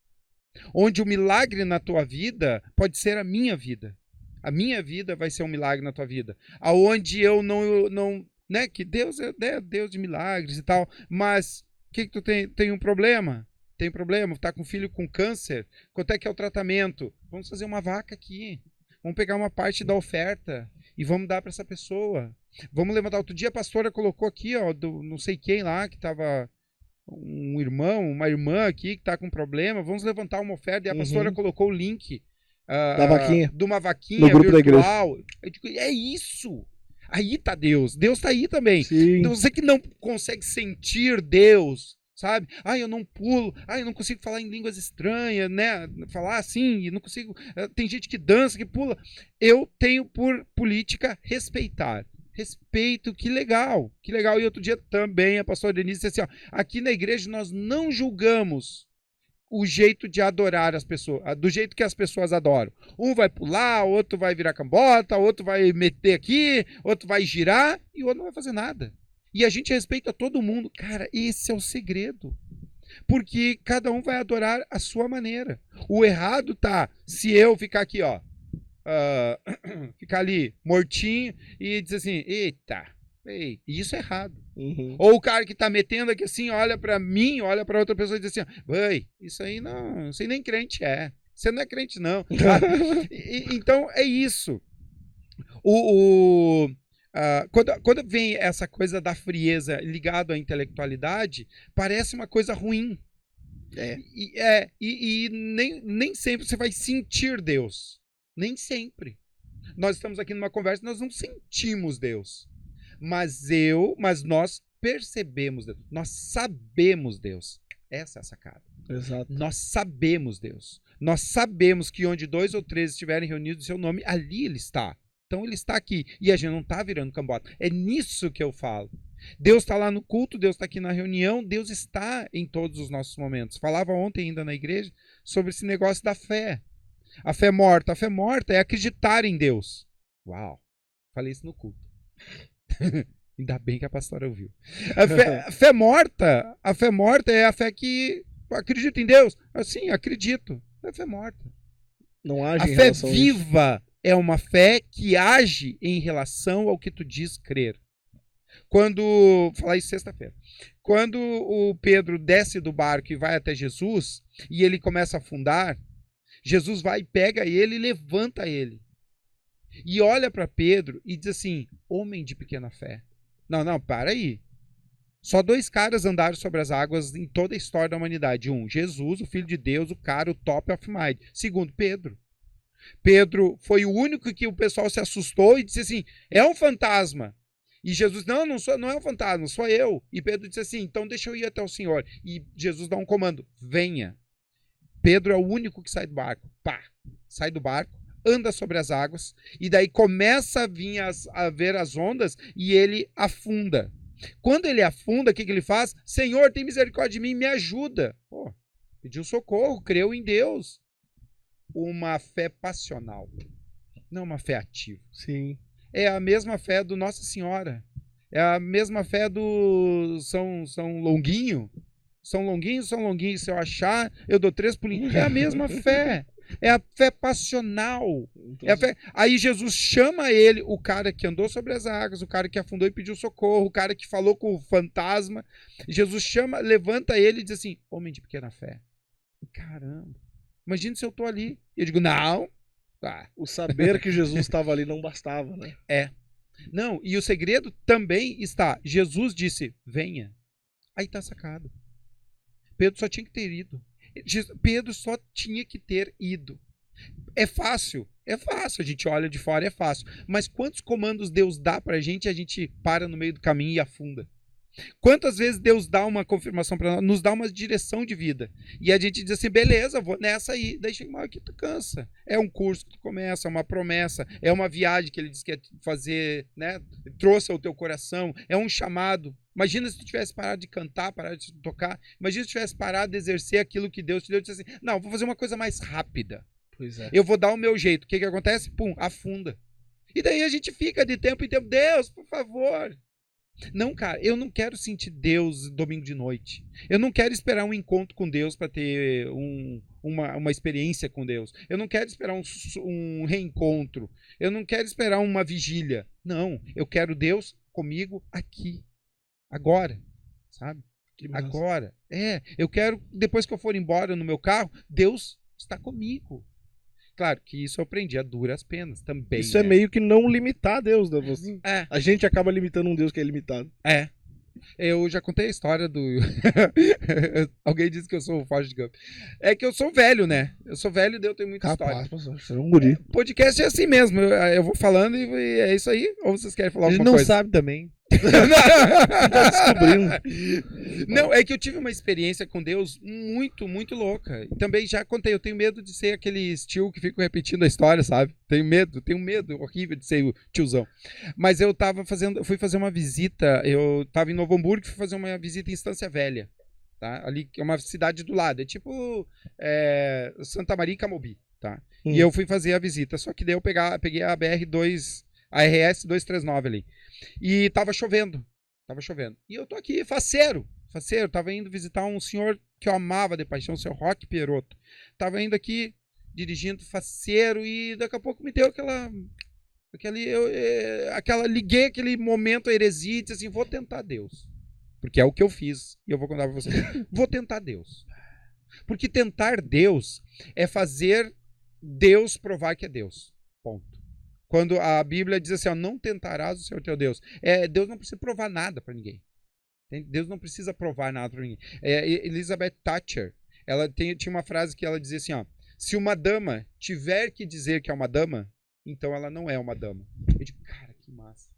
Onde o milagre na tua vida pode ser a minha vida. A minha vida vai ser um milagre na tua vida. Aonde eu não, né, que Deus é Deus de milagres e tal, mas que tu tem um problema? Tem problema? Tá com filho com câncer? Quanto é que é o tratamento? Vamos fazer uma vaca aqui. Vamos pegar uma parte da oferta e vamos dar para essa pessoa. Vamos levantar. Outro dia a pastora colocou aqui, ó, do não sei quem lá que tava um irmão, uma irmã aqui que está com problema, vamos levantar uma oferta, e a pastora colocou o link da vaquinha. De uma vaquinha no grupo virtual. Eu digo, é isso! Aí tá Deus. Deus tá aí também. Sim. Então, você que não consegue sentir Deus, sabe? Eu não pulo, eu não consigo falar em línguas estranhas, né? Falar assim, não consigo. Tem gente que dança, que pula. Eu tenho por política respeitar. Respeito, que legal, que legal. E outro dia também a pastora Denise disse assim, ó, aqui na igreja nós não julgamos o jeito de adorar as pessoas, do jeito que as pessoas adoram. Um vai pular, outro vai virar cambota, outro vai meter aqui, outro vai girar e o outro não vai fazer nada. E a gente respeita todo mundo. Cara, esse é o segredo. Porque cada um vai adorar a sua maneira. O errado tá se eu ficar aqui, ó, ficar ali mortinho e dizer assim, eita, isso é errado. Ou o cara que tá metendo aqui assim, olha pra mim, olha pra outra pessoa e diz assim, isso aí não, isso aí nem crente é. Você não é crente não. Então é isso. Quando vem essa coisa da frieza ligado à intelectualidade, parece uma coisa ruim. E nem sempre você vai sentir Deus. Nem sempre. Nós estamos aqui numa conversa e nós não sentimos Deus. Mas nós percebemos Deus. Nós sabemos Deus. Essa é a sacada. Exato. Nós sabemos Deus. Nós sabemos que onde 2 ou 3 estiverem reunidos em seu nome, ali ele está. Então ele está aqui. E a gente não está virando cambota. É nisso que eu falo. Deus está lá no culto, Deus está aqui na reunião, Deus está em todos os nossos momentos. Falava ontem ainda na igreja sobre esse negócio da fé. A fé morta. A fé morta é acreditar em Deus. Uau. Falei isso no culto. Ainda bem que a pastora ouviu. A fé morta é a fé que acredita em Deus. Assim, acredito. É fé morta. Não age A em fé relação a isso. viva é uma fé que age em relação ao que tu diz crer. Falar isso sexta-feira. Quando o Pedro desce do barco e vai até Jesus, e ele começa a afundar, Jesus vai, pega ele e levanta ele. E olha para Pedro e diz assim, homem de pequena fé. Não, para aí. Só 2 caras andaram sobre as águas em toda a história da humanidade. Um, Jesus, o Filho de Deus, o top of mind. Segundo, Pedro. Pedro foi o único que o pessoal se assustou e disse assim, é um fantasma. E Jesus, não é um fantasma, sou eu. E Pedro disse assim, então deixa eu ir até o Senhor. E Jesus dá um comando, venha. Pedro é o único que sai do barco. Pá, sai do barco, anda sobre as águas, e daí começa a ver as ondas, e ele afunda. Quando ele afunda, o que ele faz? Senhor, tem misericórdia de mim, me ajuda. Pô, pediu socorro, creu em Deus. Uma fé passional, não uma fé ativa. Sim. É a mesma fé do Nossa Senhora. É a mesma fé do São Longuinho. São Longuinho, se eu achar, eu dou 3 pulinhos. É a mesma fé. É a fé passional. É a fé... Aí Jesus chama ele, o cara que andou sobre as águas, o cara que afundou e pediu socorro, o cara que falou com o fantasma. Jesus chama, levanta ele e diz assim, homem de pequena fé. Caramba. Imagina se eu tô ali. E eu digo, não. O saber que Jesus estava ali não bastava, né? Não, e o segredo também está, Jesus disse, venha. Aí tá sacado. Pedro só tinha que ter ido. Pedro só tinha que ter ido. É fácil, a gente olha de fora, é fácil. Mas quantos comandos Deus dá pra gente e a gente para no meio do caminho e afunda? Quantas vezes Deus dá uma confirmação para nós, nos dá uma direção de vida, e a gente diz assim, beleza, vou nessa aí, daí chega uma hora que tu cansa. É um curso que tu começa, é uma promessa, é uma viagem que ele disse que ia fazer, né? Trouxe ao teu coração, é um chamado. Imagina se tu tivesse parado de cantar, parado de tocar, imagina se tu tivesse parado de exercer aquilo que Deus te deu, e disse assim, não, vou fazer uma coisa mais rápida. Pois é. Eu vou dar o meu jeito. O que acontece? Pum, afunda. E daí a gente fica de tempo em tempo, Deus, por favor. Não, cara, eu não quero sentir Deus domingo de noite. Eu não quero esperar um encontro com Deus para ter uma experiência com Deus. Eu não quero esperar um reencontro. Eu não quero esperar uma vigília. Não, eu quero Deus comigo aqui, agora, sabe? Agora. Eu quero, depois que eu for embora no meu carro, Deus está comigo. Claro que isso eu aprendi a duras penas também. Isso é meio que não limitar Deus, né? É. A gente acaba limitando um Deus que é limitado. É. Eu já contei a história do... Alguém disse que eu sou o Forrest Gump. É que eu sou velho, né? Eu sou velho e eu tenho muita história. Você é um guri. Podcast é assim mesmo. Eu vou falando e é isso aí. Ou vocês querem falar alguma não coisa? sabe também. Tá descobrindo. Não, é que eu tive uma experiência com Deus muito, muito louca. Também já contei, eu tenho medo de ser aquele tio que fica repetindo a história, sabe? Tenho medo horrível de ser o tiozão. Mas eu fui fazer uma visita, eu tava em Novo Hamburgo e fui fazer uma visita em Estância Velha. Tá? Ali, que é uma cidade do lado, é tipo Santa Maria e Camobi, tá? E eu fui fazer a visita, só que daí eu peguei a a RS 239 ali. E tava chovendo. E eu tô aqui, faceiro. Tava indo visitar um senhor que eu amava de paixão, o seu Roque Pierotto. Tava indo aqui, dirigindo, faceiro, e daqui a pouco me deu liguei aquele momento, a heresia, e disse assim, vou tentar Deus. Porque é o que eu fiz, e eu vou contar pra vocês. Vou tentar Deus. Porque tentar Deus é fazer Deus provar que é Deus. Ponto. Quando a Bíblia diz assim, ó, não tentarás o Senhor teu Deus. Deus não precisa provar nada para ninguém. Deus não precisa provar nada para ninguém. Elizabeth Thatcher, ela tinha uma frase que ela dizia assim, ó, se uma dama tiver que dizer que é uma dama, então ela não é uma dama. Eu digo, cara, que massa.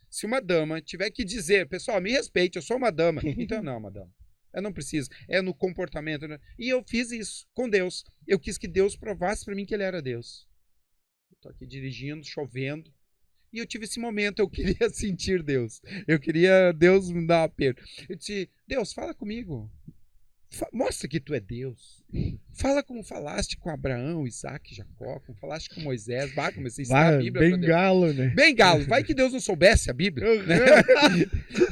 Se uma dama tiver que dizer, pessoal, me respeite, eu sou uma dama, então não é uma dama. Eu não preciso. É no comportamento. Né? E eu fiz isso com Deus. Eu quis que Deus provasse para mim que ele era Deus. Tô aqui dirigindo, chovendo. E eu tive esse momento, eu queria sentir Deus. Eu queria Deus me dar um aperto. Eu disse, Deus, fala comigo. Mostra que tu é Deus. Fala como falaste com Abraão, Isaac, Jacó, como falaste com Moisés. Comecei a ensinar a Bíblia. Bem galo, né? Bem galo. Vai que Deus não soubesse a Bíblia. Né?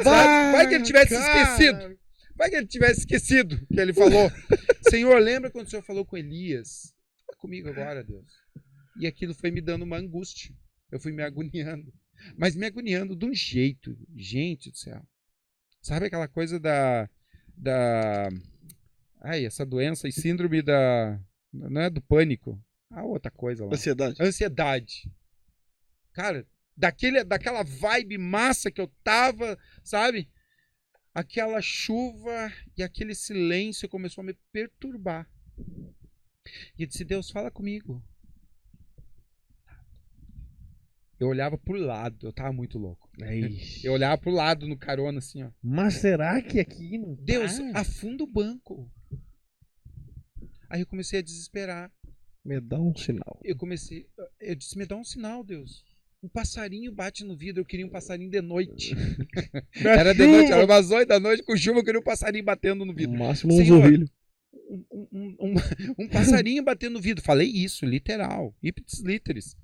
Vai que ele tivesse esquecido. Vai que ele tivesse esquecido que ele falou. Senhor, lembra quando o Senhor falou com Elias? Fala comigo agora, Deus. E aquilo foi me dando uma angústia. Eu fui me agoniando. Mas me agoniando de um jeito. Gente do céu. Sabe aquela coisa essa doença e síndrome não é do pânico. A outra coisa lá. Ansiedade. Cara, daquela vibe massa que eu tava, sabe? Aquela chuva e aquele silêncio começou a me perturbar. E eu disse, Deus, fala comigo. Eu olhava pro lado, eu tava muito louco. Eu olhava pro lado no carona, assim, ó. Mas será que aqui não Deus, afunda o banco. Aí eu comecei a desesperar. Me dá um sinal. Eu disse, me dá um sinal, Deus. Um passarinho bate no vidro, eu queria um passarinho de noite. Era de noite, era umas 8 da noite, com chuva, eu queria um passarinho batendo no vidro. No máximo um zorrilho. Um passarinho batendo no vidro. Falei isso, literal. Ipsis literis.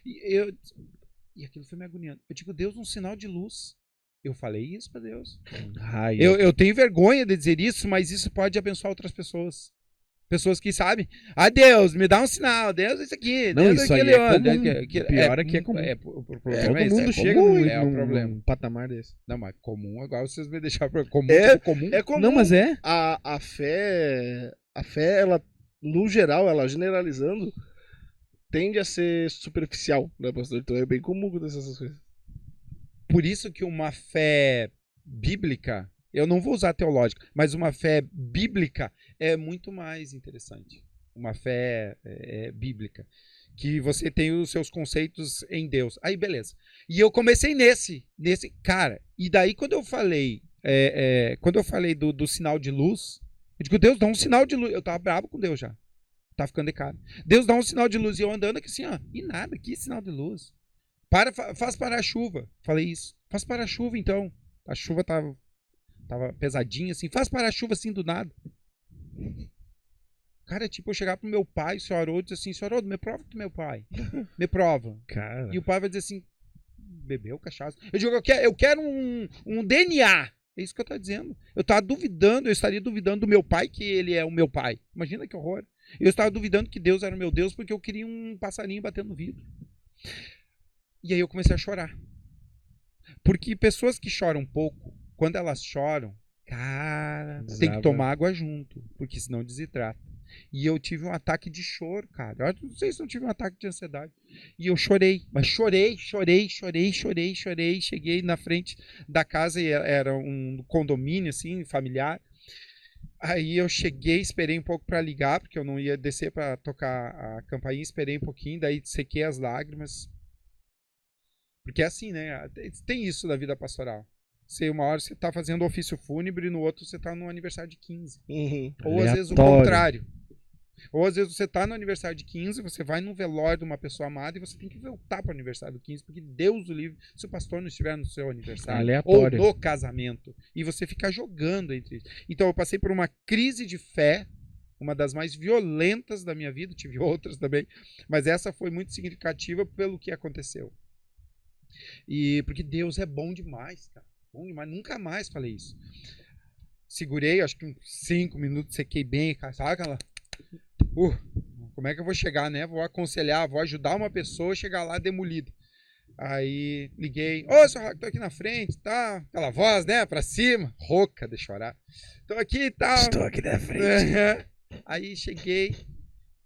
E aquilo foi me agoniando. Eu digo, Deus, um sinal de luz. Eu falei isso para Deus. Eu tenho vergonha de dizer isso, mas isso pode abençoar outras pessoas. Pessoas que sabem. Deus, me dá um sinal. Deus, isso aqui. Não, Deus, isso aí é comum. Pior é que é comum. Todo mundo chega num patamar desse. Não, mas comum, agora vocês me deixaram para comum. Comum. É comum. Não, mas é. A fé, ela, no geral, ela generalizando, tende a ser superficial, né, pastor? Então é bem comum acontecer essas coisas. Por isso que uma fé bíblica, eu não vou usar teológica, mas uma fé bíblica é muito mais interessante. Uma fé bíblica. Que você tem os seus conceitos em Deus. Aí, beleza. E eu comecei nesse cara. E daí, quando eu falei do sinal de luz, eu digo, Deus, dá um sinal de luz. Eu tava bravo com Deus já. Tá ficando de cara. Deus dá um sinal de luz. E eu andando aqui assim, ó. E nada, que sinal de luz? Faz parar a chuva. Falei isso. Faz parar a chuva, então. A chuva tava pesadinha, assim. Faz parar a chuva, assim, do nada. Cara, tipo, eu chegar pro meu pai, o senhor Haroldo, diz assim, senhor Haroldo, me prova que tu é meu pai. Me prova. Cara. E o pai vai dizer assim, bebeu cachaça. Eu digo, eu quero um DNA. É isso que eu tô dizendo. Eu estaria duvidando do meu pai, que ele é o meu pai. Imagina que horror. Eu estava duvidando que Deus era o meu Deus, porque eu queria um passarinho batendo no vidro. E aí eu comecei a chorar. Porque pessoas que choram pouco, quando elas choram, cara, tem que tomar água junto, porque senão desidrata. E eu tive um ataque de choro, cara. Eu não sei se eu tive um ataque de ansiedade. E eu chorei, mas chorei. Cheguei na frente da casa, e era um condomínio, assim, familiar. Aí eu cheguei, esperei um pouco para ligar, porque eu não ia descer para tocar a campainha, esperei um pouquinho, daí sequei as lágrimas. Porque é assim, né? Tem isso da vida pastoral. Uma hora você tá fazendo ofício fúnebre e no outro você tá no aniversário de 15. Uhum. Ou às vezes o contrário. Ou às vezes você tá no aniversário de 15, você vai num velório de uma pessoa amada e você tem que voltar para o aniversário do 15, porque Deus o livre, se o pastor não estiver no seu aniversário, aleatório, ou no casamento, e você ficar jogando entre isso. Então eu passei por uma crise de fé, uma das mais violentas da minha vida, tive outras também, mas essa foi muito significativa pelo que aconteceu. E porque Deus é bom demais, cara. Bom demais. Nunca mais falei isso. Segurei, acho que uns 5 minutos, sequei bem, sabe aquela... como é que eu vou chegar, né? Vou aconselhar, vou ajudar uma pessoa a chegar lá demolida. Aí liguei, senhor Roque, tô aqui na frente, tá? Aquela voz, né? Pra cima, rouca de chorar. Tô aqui e tal. Estou aqui na frente. Aí cheguei,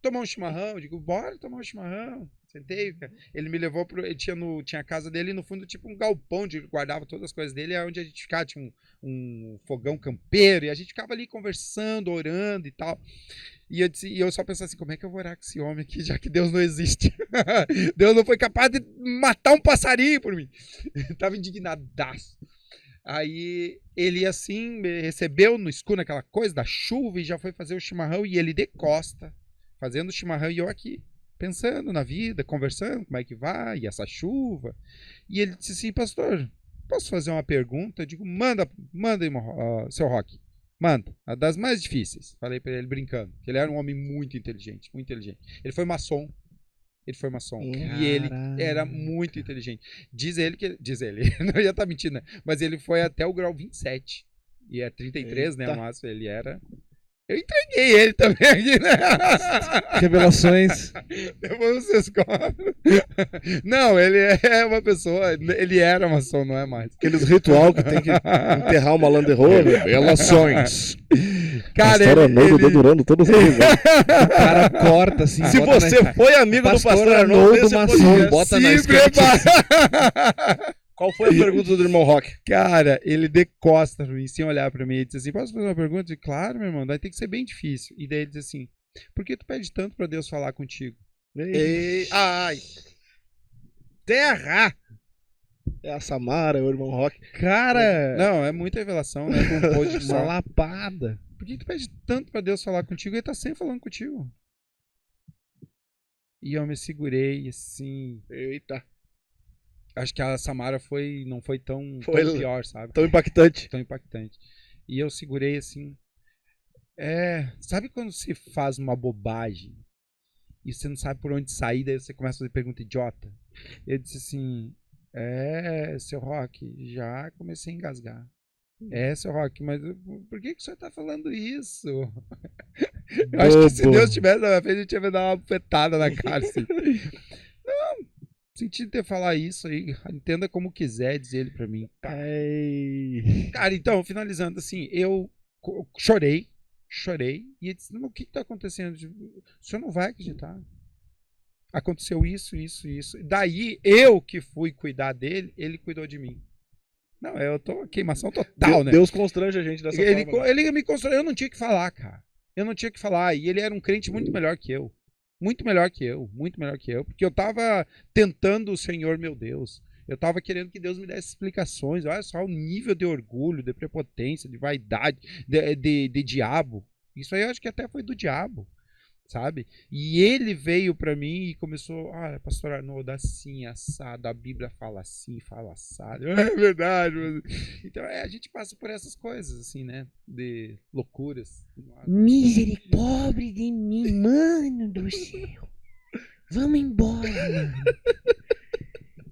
tomar um chimarrão, digo, bora tomar um chimarrão. Sentei, ele me levou tinha a casa dele no fundo, tipo um galpão onde ele guardava todas as coisas dele, onde a gente ficava, tinha um fogão campeiro, e a gente ficava ali conversando, orando e tal. E eu só pensava assim, como é que eu vou orar com esse homem aqui, já que Deus não existe? Deus não foi capaz de matar um passarinho por mim. Tava indignadaço. Aí ele assim, me recebeu no escuro, naquela coisa da chuva, e já foi fazer o chimarrão, e ele de costa, fazendo o chimarrão, e eu aqui, pensando na vida, conversando, como é que vai, e essa chuva. E ele disse assim, pastor, posso fazer uma pergunta? Eu digo, manda aí, seu Roque. Manda, a das mais difíceis. Falei pra ele brincando. Que ele era um homem muito inteligente, muito inteligente. Ele foi maçom. E ele era muito inteligente. Diz ele, não ia estar mentindo, né? Mas ele foi até o grau 27. E é 33, né? O máximo, ele era. Eu entreguei ele também aqui, né? Revelações. Depois vocês cobram. Não, ele é uma pessoa. Ele era maçom, não é mais. Aqueles ritual que tem que enterrar uma Land Rover. Revelações. Cara, Pastor Arnoldo dedurando todas as coisas. O cara corta assim. Se bota você foi amigo do Pastor Arnoldo, Arnoldo esse Maçom, podcast. bota na se script. prepara. Qual foi a pergunta do irmão Rock? Cara, ele de costas pra mim, sem olhar pra mim, ele disse assim, posso fazer uma pergunta? Eu disse, claro, meu irmão, daí tem que ser bem difícil. E daí ele disse assim, por que tu pede tanto pra Deus falar contigo? Ai. Terra! É a Samara, é o irmão Rock. Cara, Não, é muita revelação, né? Com um post uma só. lapada. Por que tu pede tanto pra Deus falar contigo? Ele tá sempre falando contigo. E eu me segurei, assim... Eita. Acho que a Samara não foi tão pior, sabe? Tão impactante. Tão impactante. E eu segurei assim. Sabe quando você faz uma bobagem e você não sabe por onde sair, daí você começa a fazer pergunta idiota? Eu disse assim: seu Rock, já comecei a engasgar. Seu Rock, mas por que o senhor tá falando isso? Eu acho que se Deus tivesse na minha frente, eu tinha me dar uma petada na cara assim. Não. Senti ter falar isso aí, entenda como quiser dizer ele pra mim. Cara, então, finalizando assim, eu chorei, e ele disse, o que tá acontecendo? O senhor não vai acreditar. Aconteceu isso. Daí, eu que fui cuidar dele, ele cuidou de mim. Não, eu tô queimação total, né? Deus constrange a gente dessa forma. Ele me constrange, eu não tinha que falar, cara. Eu não tinha que falar, e ele era um crente muito melhor que eu. Muito melhor que eu, porque eu tava tentando o Senhor, meu Deus. Eu tava querendo que Deus me desse explicações. Olha só o nível de orgulho, de prepotência, de vaidade, de diabo. Isso aí eu acho que até foi do diabo, sabe? E ele veio pra mim e começou, pastor Arnoldo, assim, assado, a Bíblia fala assim, fala assado. É verdade. Então, a gente passa por essas coisas, assim, né? De loucuras. Misericórdia de mim, mano do céu. Vamos embora, mano.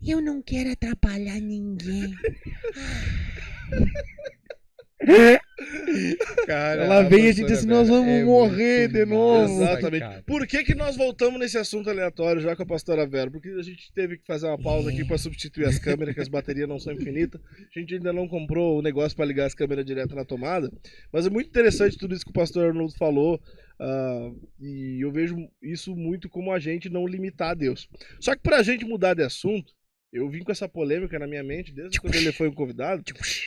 Eu não quero atrapalhar ninguém. Cara, Ela veio e a gente disse, nós vamos morrer de novo. Exatamente. Por que nós voltamos nesse assunto aleatório já com a pastora Vera? Porque a gente teve que fazer uma pausa aqui para substituir as câmeras, que as baterias não são infinitas. A gente ainda não comprou o negócio para ligar as câmeras direto na tomada. Mas é muito interessante tudo isso que o pastor Arnoldo falou. E eu vejo isso muito como a gente não limitar a Deus. Só que pra gente mudar de assunto, eu vim com essa polêmica na minha mente desde quando ele foi um convidado.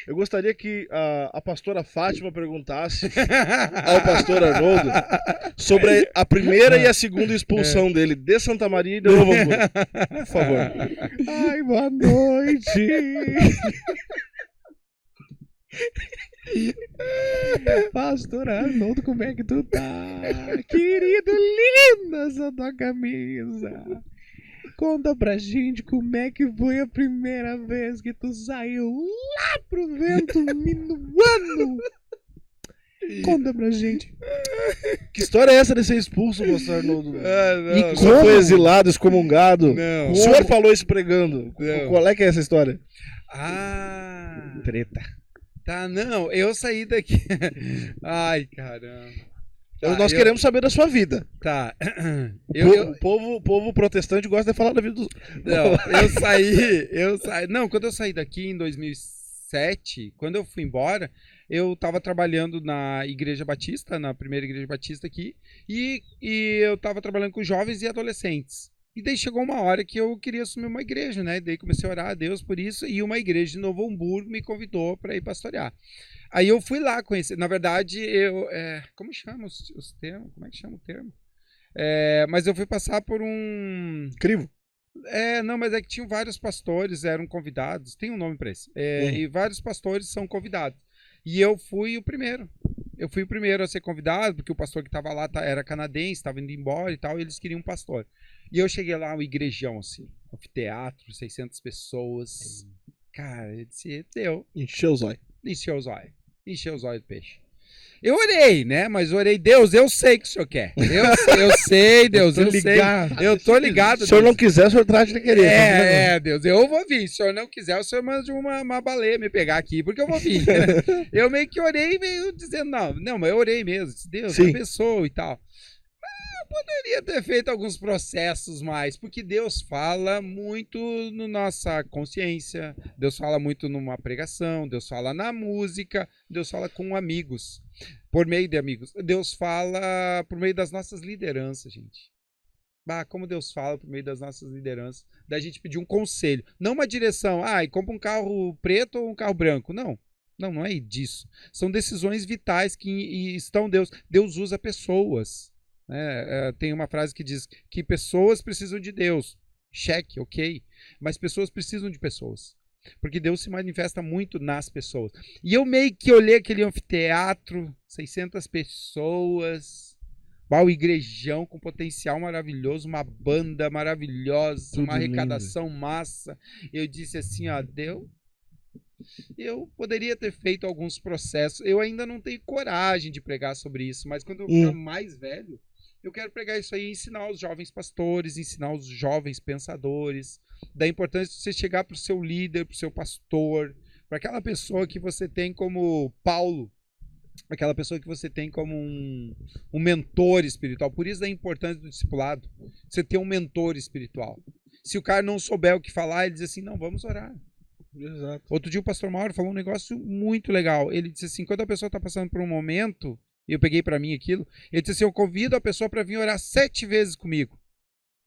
Eu gostaria que a pastora Fátima perguntasse ao pastor Arnoldo sobre a primeira e a segunda expulsão dele de Santa Maria e de Novo Hamburgo. Por favor. Ai, boa noite. Pastor Arnoldo, como é que tu tá? Querido, linda essa tua camisa. Conta pra gente como é que foi a primeira vez que tu saiu lá pro vento minuano. Conta pra gente. Que história é essa de ser expulso, pastor Arnoldo? Não, E como foi exilado, excomungado? Não. O senhor falou isso pregando. Não. Qual é que é essa história? Treta. Tá, não, eu saí daqui. Ai, caramba. Nós queremos saber da sua vida. Tá. O povo protestante gosta de falar da vida dos... Não, eu saí. Não, quando eu saí daqui em 2007, quando eu fui embora, eu tava trabalhando na Igreja Batista, na primeira Igreja Batista aqui, e eu tava trabalhando com jovens e adolescentes. E daí chegou uma hora que eu queria assumir uma igreja, né? Daí comecei a orar a Deus por isso, e uma igreja de Novo Hamburgo me convidou para ir pastorear. Aí eu fui lá conhecer. Na verdade, como chama os termos? Como é que chama o termo? Mas eu fui passar por um... Crivo. Não, mas é que tinham vários pastores, eram convidados. Tem um nome para isso. E vários pastores são convidados. E eu fui o primeiro. Eu fui o primeiro a ser convidado, porque o pastor que estava lá era canadense, estava indo embora e tal, e eles queriam um pastor. E eu cheguei lá, um igrejão, assim, anfiteatro, 600 pessoas. Cara, eu disse, deu. Encheu os olhos. Encheu os olhos do peixe. Eu orei, né? Mas orei, Deus, eu sei que o senhor quer. Eu sei, Deus, eu sei. Eu tô ligado. Se o senhor Deus. não quiser, o senhor trate de querer. Deus, eu vou vir. Se o senhor não quiser, o senhor manda uma baleia me pegar aqui, porque eu vou vir. Eu meio que orei, meio dizendo, não, mas eu orei mesmo. Deus, Sim. abençoe e tal. Poderia ter feito alguns processos mais, porque Deus fala muito na nossa consciência, Deus fala muito numa pregação, Deus fala na música, Deus fala com amigos, por meio de amigos. Deus fala por meio das nossas lideranças, gente. Como Deus fala por meio das nossas lideranças, da gente pedir um conselho, não uma direção, e compra um carro preto ou um carro branco, não. Não é disso. São decisões vitais que estão Deus. Deus usa pessoas. Tem uma frase que diz que pessoas precisam de Deus. Cheque, ok. Mas pessoas precisam de pessoas. Porque Deus se manifesta muito nas pessoas. E eu meio que olhei aquele anfiteatro, 600 pessoas, o igrejão com potencial maravilhoso, uma banda maravilhosa, Tudo uma arrecadação massa. Eu disse assim, Deus, eu poderia ter feito alguns processos. Eu ainda não tenho coragem de pregar sobre isso, mas quando eu ficar mais velho, eu quero pregar isso aí e ensinar os jovens pastores, ensinar os jovens pensadores, da importância de você chegar para o seu líder, para o seu pastor, para aquela pessoa que você tem como Paulo, aquela pessoa que você tem como um mentor espiritual. Por isso da importância do discipulado, você ter um mentor espiritual. Se o cara não souber o que falar, ele diz assim, não, vamos orar. Exato. Outro dia o pastor Mauro falou um negócio muito legal. Ele disse assim, quando a pessoa está passando por um momento, e eu peguei para mim aquilo, ele disse assim, eu convido a pessoa para vir orar 7 vezes comigo.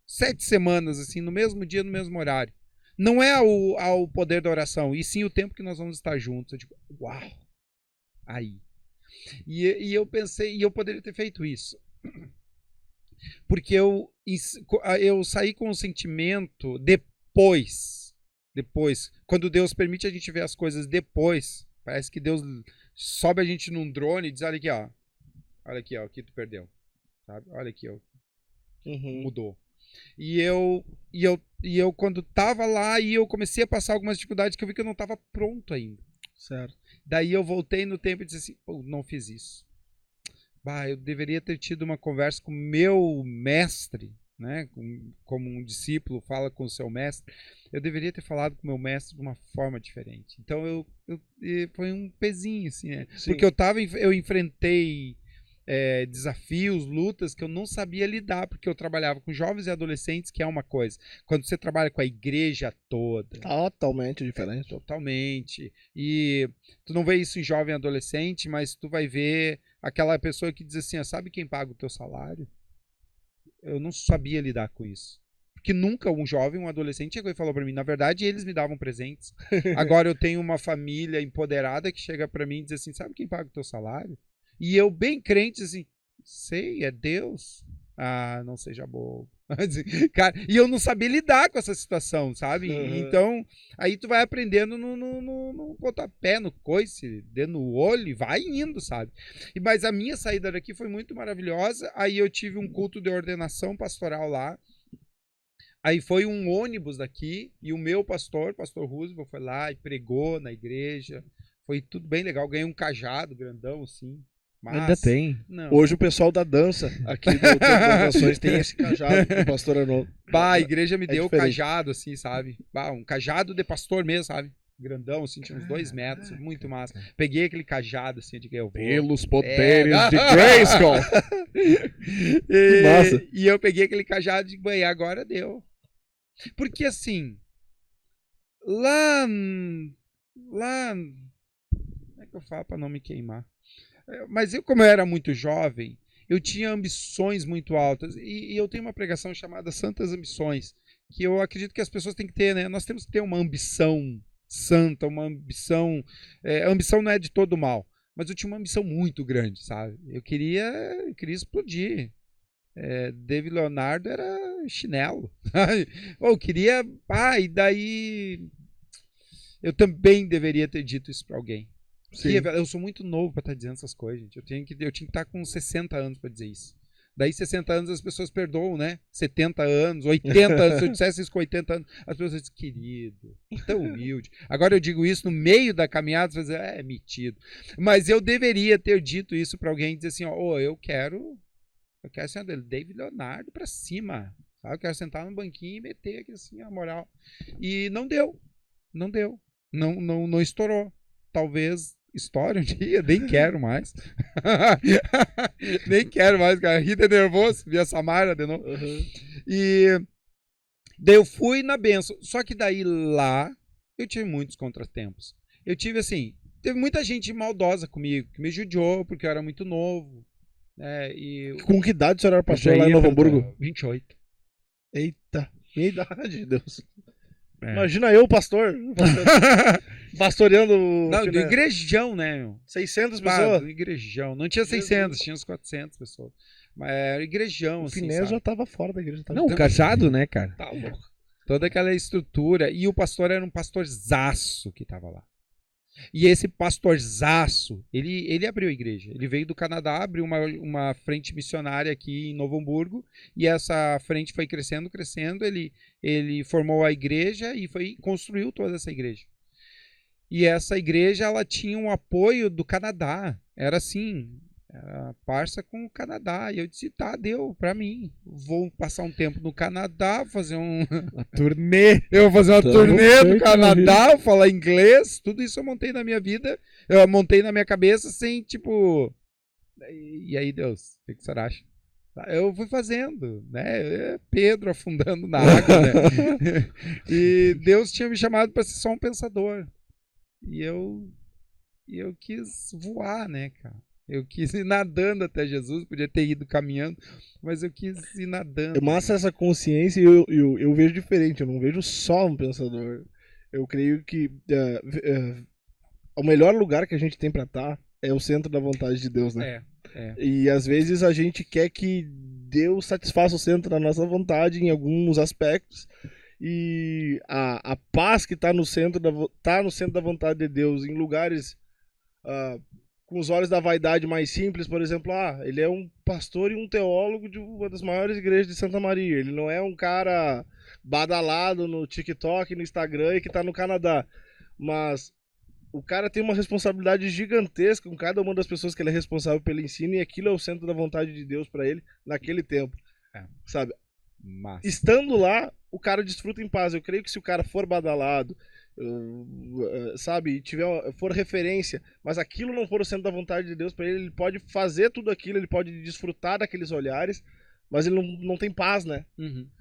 7 semanas, assim, no mesmo dia, no mesmo horário. Não é ao poder da oração, e sim o tempo que nós vamos estar juntos. Eu digo, uau! Aí. E eu pensei, e eu poderia ter feito isso. Porque eu saí com um sentimento depois, quando Deus permite a gente ver as coisas depois, parece que Deus sobe a gente num drone e diz, olha aqui, o que tu perdeu, sabe? Olha aqui, mudou. E eu quando tava lá, e eu comecei a passar algumas dificuldades que eu vi que eu não tava pronto ainda. Certo. Daí eu voltei no tempo e disse assim, não fiz isso. Eu deveria ter tido uma conversa com o meu mestre, né? Como um discípulo fala com o seu mestre, eu deveria ter falado com o meu mestre de uma forma diferente. Então foi um pezinho, assim, né? Sim. Porque eu enfrentei desafios, lutas que eu não sabia lidar, porque eu trabalhava com jovens e adolescentes, que é uma coisa. Quando você trabalha com a igreja toda... Totalmente diferente. Totalmente. E tu não vê isso em jovem e adolescente, mas tu vai ver aquela pessoa que diz assim, sabe quem paga o teu salário? Eu não sabia lidar com isso. Porque nunca um jovem, um adolescente chegou e falou pra mim, na verdade eles me davam presentes. Agora eu tenho uma família empoderada que chega pra mim e diz assim, sabe quem paga o teu salário? E eu bem crente assim, sei, é Deus. Não seja bobo. Cara, e eu não sabia lidar com essa situação, sabe? Então, aí tu vai aprendendo no pontapé, no coice, dentro no olho, e vai indo, sabe? Mas a minha saída daqui foi muito maravilhosa. Aí eu tive um culto de ordenação pastoral lá. Aí foi um ônibus daqui, e o meu pastor Roosevelt, foi lá e pregou na igreja. Foi tudo bem legal. Ganhei um cajado grandão, assim. Ainda tem. Não. Hoje o pessoal da dança aqui das Nações tem esse cajado do pastor Arnoldo. A igreja me deu o diferente. cajado, assim, sabe? Um cajado de pastor mesmo, sabe? Grandão, assim, tinha uns 2 metros, muito massa. Peguei aquele cajado, assim, de que eu vou. Pelos poderes de Grayskull. Massa. E eu peguei aquele cajado de banhar, agora deu. Porque, assim, lá... Como é que eu falo pra não me queimar? Mas como eu era muito jovem, eu tinha ambições muito altas. E eu tenho uma pregação chamada Santas Ambições, que eu acredito que as pessoas têm que ter, né? Nós temos que ter uma ambição santa, uma ambição... a ambição não é de todo mal, mas eu tinha uma ambição muito grande, sabe? Eu queria explodir. David Leonardo era chinelo. Eu queria... e daí... Eu também deveria ter dito isso pra alguém. Sim. Eu sou muito novo pra estar dizendo essas coisas, gente. Eu tinha que estar com 60 anos pra dizer isso. Daí 60 anos as pessoas perdoam, né? 70 anos, 80 anos. Se eu dissesse isso com 80 anos, as pessoas dizem, querido, tão humilde. Agora eu digo isso no meio da caminhada, você vai dizer, metido. Mas eu deveria ter dito isso para alguém e dizer assim, ó, eu quero assim, David Leonardo pra cima. Sabe? Eu quero sentar no banquinho e meter aqui assim a moral. E não deu. Não deu. Não estourou. Talvez estoure um dia, nem quero mais. Nem quero mais, cara. Ri de nervoso, vi a Samara de novo. E daí eu fui na benção. Só que daí lá eu tive muitos contratempos. Eu tive assim, teve muita gente maldosa comigo, que me judiou porque eu era muito novo. Com que idade o senhor era pastor lá em Novo Hamburgo? 28. Eita, minha idade, Deus. Imagina eu, pastor. Pastoreando. Não, do igrejão, né, meu? 600 pessoas? Do igrejão. Não tinha 600, tinha uns 400 pessoas. Mas era igrejão, o assim, Finés já tava fora da igreja. Não, casado, né, cara? Tá louco. Toda aquela estrutura. E o pastor era um pastorzaço que tava lá. E esse pastorzaço, ele abriu a igreja. Ele veio do Canadá, abriu uma frente missionária aqui em Novo Hamburgo, e essa frente foi crescendo. Ele formou a igreja e construiu toda essa igreja. E essa igreja, ela tinha um apoio do Canadá. Era assim, era parça com o Canadá. E eu disse, tá, deu pra mim. Vou passar um tempo no Canadá, fazer uma turnê. Eu vou fazer uma turnê no Canadá, falar inglês. Tudo isso eu montei na minha vida. Eu montei na minha cabeça sem, tipo... E aí, Deus, o que você acha? Eu fui fazendo, né? Pedro afundando na água, né? E Deus tinha me chamado para ser só um pensador. E eu quis voar, né, cara? Eu quis ir nadando até Jesus, podia ter ido caminhando, mas eu quis ir nadando. É massa essa consciência e eu vejo diferente, eu não vejo só um pensador. Eu creio que o melhor lugar que a gente tem pra estar é o centro da vontade de Deus, né? E às vezes a gente quer que Deus satisfaça o centro da nossa vontade em alguns aspectos. E a paz que está no centro da vontade de Deus em lugares com os olhos da vaidade mais simples, por exemplo, ele é um pastor e um teólogo de uma das maiores igrejas de Santa Maria, ele não é um cara badalado no TikTok, no Instagram e que está no Canadá, mas o cara tem uma responsabilidade gigantesca com cada uma das pessoas que ele é responsável pelo ensino, e aquilo é o centro da vontade de Deus para ele naquele tempo, sabe? Massa. Estando lá, o cara desfruta em paz. Eu creio que se o cara for badalado, sabe, for referência, mas aquilo não for o centro da vontade de Deus para ele pode fazer tudo aquilo, ele pode desfrutar daqueles olhares, mas ele não tem paz, né?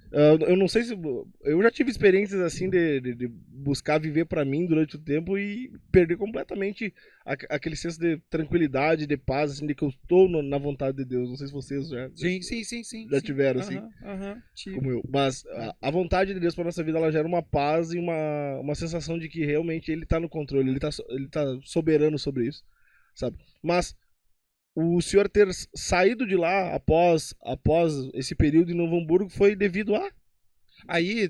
Eu não sei se... Eu já tive experiências assim de buscar viver pra mim durante o tempo e perder completamente aquele senso de tranquilidade, de paz, assim, de que eu estou na vontade de Deus. Não sei se vocês já tiveram, assim, como eu. Mas a vontade de Deus pra nossa vida, ela gera uma paz e uma sensação de que realmente Ele tá no controle, Ele tá soberano sobre isso, sabe? Mas o senhor ter saído de lá após esse período em Novo Hamburgo foi devido a... Aí,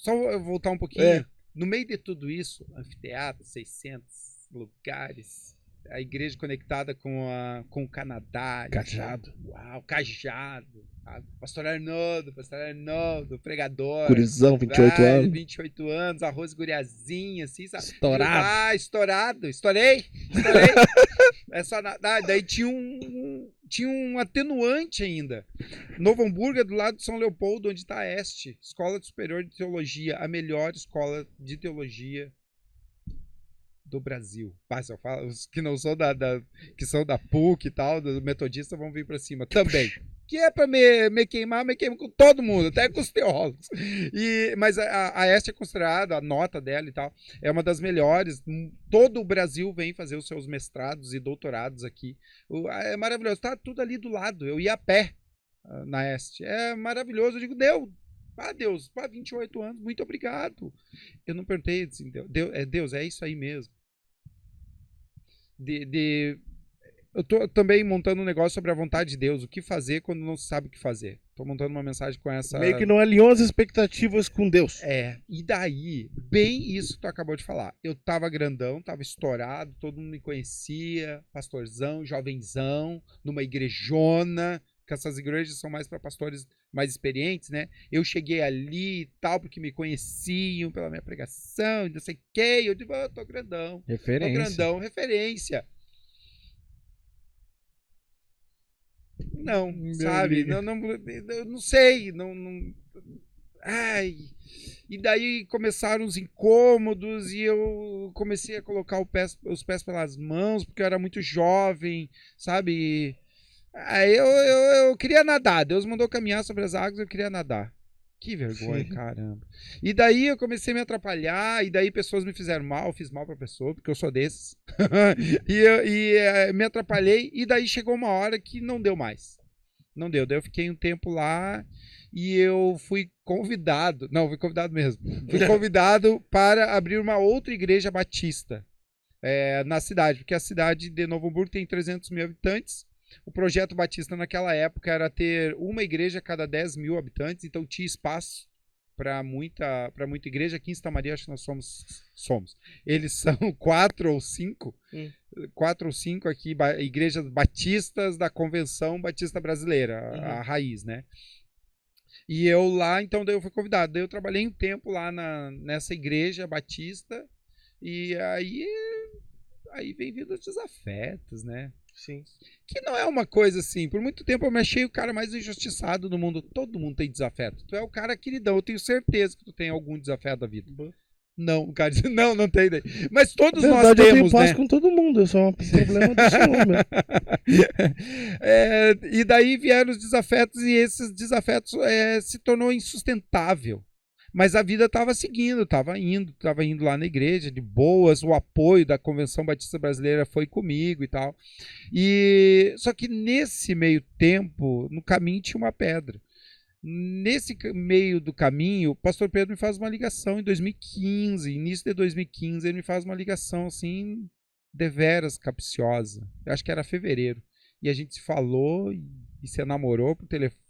só eu voltar um pouquinho. No meio de tudo isso, anfiteatro, 600 lugares, a igreja conectada com o Canadá. Cajado. Uau, Cajado. Pastor Arnoldo, pregador. Gurizão, 28 anos. 28 anos, arroz guriazinha, assim, sabe? Estourado. Estourei. Daí tinha um atenuante ainda. Novo Hamburgo é do lado de São Leopoldo, onde está a Este, Escola Superior de Teologia, a melhor escola de teologia do Brasil. Eu falo, os que não são que são da PUC e tal, do metodista, vão vir para cima também. Que é para me queimar com todo mundo, até com os teólogos. Mas a Este é considerada, a nota dela e tal, é uma das melhores. Todo o Brasil vem fazer os seus mestrados e doutorados aqui. É maravilhoso. Tá tudo ali do lado. Eu ia a pé na Este. É maravilhoso. Eu digo, Deus, 28 anos, muito obrigado. Eu não perguntei, assim, Deus, é isso aí mesmo. Eu tô também montando um negócio sobre a vontade de Deus, o que fazer quando não sabe o que fazer. Tô montando uma mensagem com essa... Meio que não alinhou as expectativas com Deus. E daí, bem isso que tu acabou de falar. Eu tava grandão, tava estourado, todo mundo me conhecia, pastorzão, jovenzão, numa igrejona, que essas igrejas são mais para pastores mais experientes, né? Eu cheguei ali e tal, porque me conheciam pela minha pregação, não sei o quê. Eu digo, tô grandão. Tô Referência. grandão, referência. Não, sabe? Não, eu não sei. Ai. E daí começaram os incômodos e eu comecei a colocar os pés pelas mãos, porque eu era muito jovem, sabe? Aí eu queria nadar. Deus mandou caminhar sobre as águas, eu queria nadar. Que vergonha, Sim. caramba. E daí eu comecei a me atrapalhar, e daí pessoas me fizeram mal, eu fiz mal pra pessoa, porque eu sou desses. Me atrapalhei, e daí chegou uma hora que não deu mais. Não deu. Daí eu fiquei um tempo lá e eu fui convidado. Não, fui convidado mesmo. Fui convidado para abrir uma outra igreja batista na cidade, porque a cidade de Novo Hamburgo tem 300 mil habitantes. O projeto batista naquela época era ter uma igreja a cada 10 mil habitantes, então tinha espaço para muita igreja. Aqui em Santa Maria, acho que nós somos. Eles são 4 ou 5. 4 ou 5 aqui, igrejas batistas da Convenção Batista Brasileira, a raiz, né? E eu lá, então, daí eu fui convidado. Daí eu trabalhei um tempo lá nessa igreja batista, e aí vem vindo os desafetos, né? Sim. Que não é uma coisa assim. Por muito tempo eu me achei o cara mais injustiçado do mundo. Todo mundo tem desafeto. Tu é o cara queridão. Eu tenho certeza que tu tem algum desafeto da vida. Não, o cara diz, não tem. Mas todos Na nós verdade, eu tenho temos, paz né? com todo mundo. Eu sou um problema do senhor, meu. E daí vieram os desafetos e esses desafetos se tornou insustentável. Mas a vida estava seguindo, estava indo lá na igreja de boas, o apoio da Convenção Batista Brasileira foi comigo e tal. Só que nesse meio tempo, no caminho tinha uma pedra. Nesse meio do caminho, o pastor Pedro me faz uma ligação em 2015, início de 2015, ele me faz uma ligação assim, deveras capciosa. Eu acho que era fevereiro. E a gente se falou e se namorou por telefone.